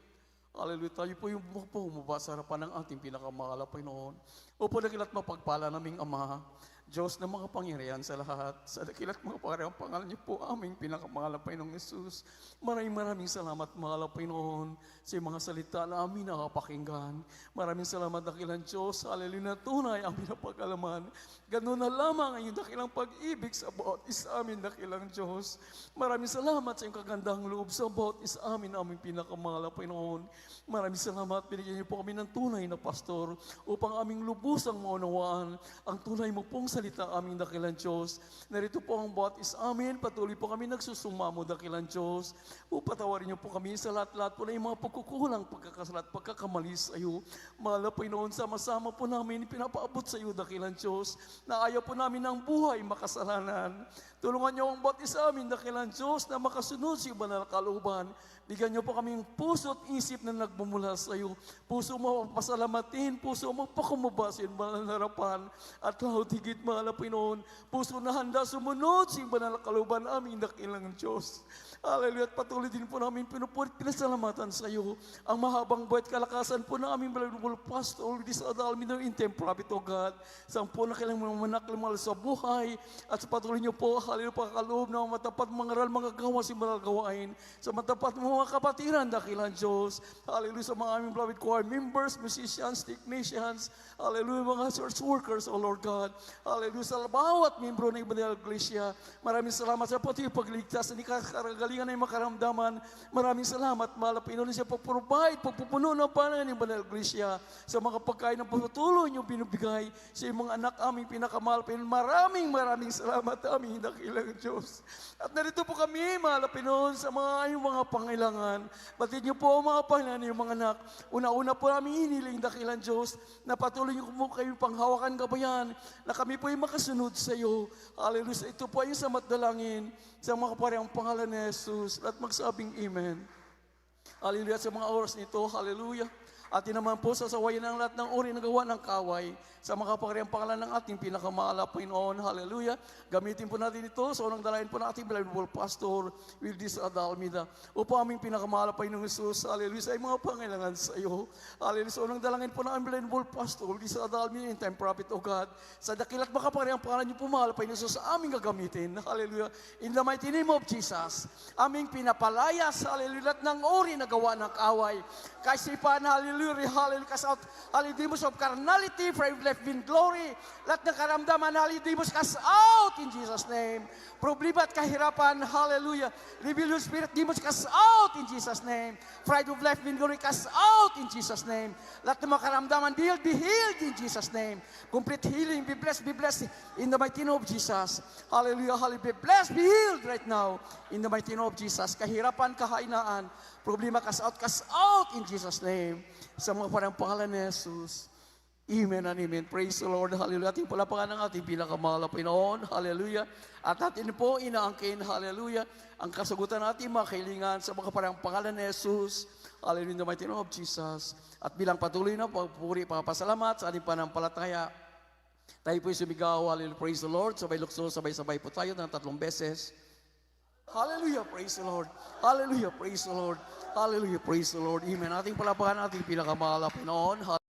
Hallelujah, tayo po yung bumaba sa harapan ng ating pinakamahal na Panginoon. Opo, dakilat mapagpala naming Ama, Diyos ng mga pangyarihan sa lahat, sa dakilat mga pangyarihan, pangalan niyo po aming pinakamahal na Panginoong Yesus. Maraming salamat, mahal na Panginoon, sa mga salita na aming nakapakinggan. Maraming salamat, dakilang Diyos, hallelujah, na tunay ang pinapag-alaman. Ganun na lamang ang iyong dakilang pag-ibig sa bawat isa amin, dakilang Diyos. Maraming salamat sa iyong kagandang loob sa bawat isa amin, aming pinakamahal na Panginoon. Maraming salamat, binigyan niyo po kami ng tunay na pastor upang aming lubusang maunawaan ang tunay mo pong salita aming dakilang Diyos. Narito po ang bawat isa amin, patuloy po kami nagsusumamo, dakilang Diyos. Patawarin niyo po kami sa lahat-lahat po na yung mga pagkukulang, pagkakasalat, pagkakamali sa iyo. Mahal na Panginoon, sama-sama po namin pinapaabot sa iyo, dakilang Diyos, na ayaw po namin ng buhay makasalanan. Tulungan niyo ang bawat isa amin, dakilang Diyos, na makasunod sa iyo banal na kalooban. Bigyan niyo po kaming puso at isip na nagmumula sa iyo. Puso mo pasalamatin, puso mo pakumaba sa iyong banal na harapan. At lahat higit, mahal na Panginoon, puso na handa sumunod sa iyong banal na kalooban aming dakilang Diyos. Hallelujah, at patuloy din po namin pinasalamatan sa iyo ang mahabang buhay at kalakasan po ng aming Bible Pastor, this Adalmino in Time Prophet, O God, sa po na kailang mga manaklimal sa buhay, at sa patuloy niyo po, hallelujah, pagkaloob ng matapat mga aral, mga gawa, simulang gawain, sa matapat mga kapatiran, dakilang Diyos, hallelujah, sa mga aming beloved choir members, musicians, technicians, hallelujah, mga church workers, O Lord God, hallelujah, sa bawat membro ng Ibang Iglesia, maraming salamat sa pati pagligtas, sa karagaling ay makaramdaman. Maraming salamat, mahal na Panginoon, siya pag-provide, pagpupuno ng panahon ng Banal Iglesia sa mga pagkain ng patuloy niyo binibigay sa mga anak aming pinakamahal. Maraming salamat aming dakilang Diyos. At narito po kami, mahal na Panginoon, sa mga pangailangan. Batid niyo po ang mga pangailangan ng mga anak. Una-una po namin hiniling, dakilang Diyos, na patuloy niyo po kayo panghawakan gabayan, na kami po ay makasunod sa iyo. Hallelujah. Ito po ay sa matdalangin sa mga kaparehang pangalan ni Jesus at magsabing Amen. Hallelujah, sa mga oras nito, hallelujah. At naman po sasawayin ang lahat ng uri na gawa ng kaway sa mga kaparehang pangalan ng ating pinakamahal na Panginoon. Hallelujah. Gamitin po natin ito sa unang dalayan po ng ating Bible Pastor Wildis Adalmida. Upang aming pinakamahal na Panginoong Jesus, hallelujah, sa mga pangailangan sa iyo. Hallelujah, sa unang dalangin po ng aming Bible Pastor Wildis Adalmida in Time Prophet, O God, sa dakilat makaparehang pangalan niyo po, mahal na Panginoong Jesus, sa aming gagamitin. Hallelujah. In the mighty name of Jesus, aming pinapalayas, hallelujah, lahat ng uri na gawa ng kaway. Kaisipan, hallelujah, hallelujah, cast out, hallelujah, demons of carnality, pride, left in glory, lahat ng karamdaman, hallelujah, demons, cast out in Jesus' name. Problema at kahirapan, hallelujah, rebellion spirit, demons, cast out in Jesus' name. Pride of life, in glory, cast out in Jesus' name. Lahat ng mga karamdaman, be healed in Jesus' name. Complete healing, be blessed in the mighty name of Jesus. Hallelujah, hallelujah, be blessed, be healed right now in the mighty name of Jesus. Kahirapan, kahainaan, problema, cast out in Jesus' name. Sa mga parang pangalan ni Jesus. Amen and amen. Praise the Lord. Hallelujah. Ating palapakan ng ating pinakamahal na Panginoon. Hallelujah. At atin po inaangkin, hallelujah, ang kasagutan natin mga kailangan sa mga parang pangalan ni Jesus. Hallelujah, in the mighty name of Jesus. At bilang patuloy na pagpupuri, pagpasalamat sa ating panampalataya, tayo po'y sumigaw. Hallelujah. Praise the Lord. Sabay lukso, sabay-sabay po tayo ng 3 beses. Hallelujah, praise the Lord. Hallelujah, praise the Lord. Hallelujah, praise the Lord. Amen. Ating palapakan, ating pinakamahal na Panginoon.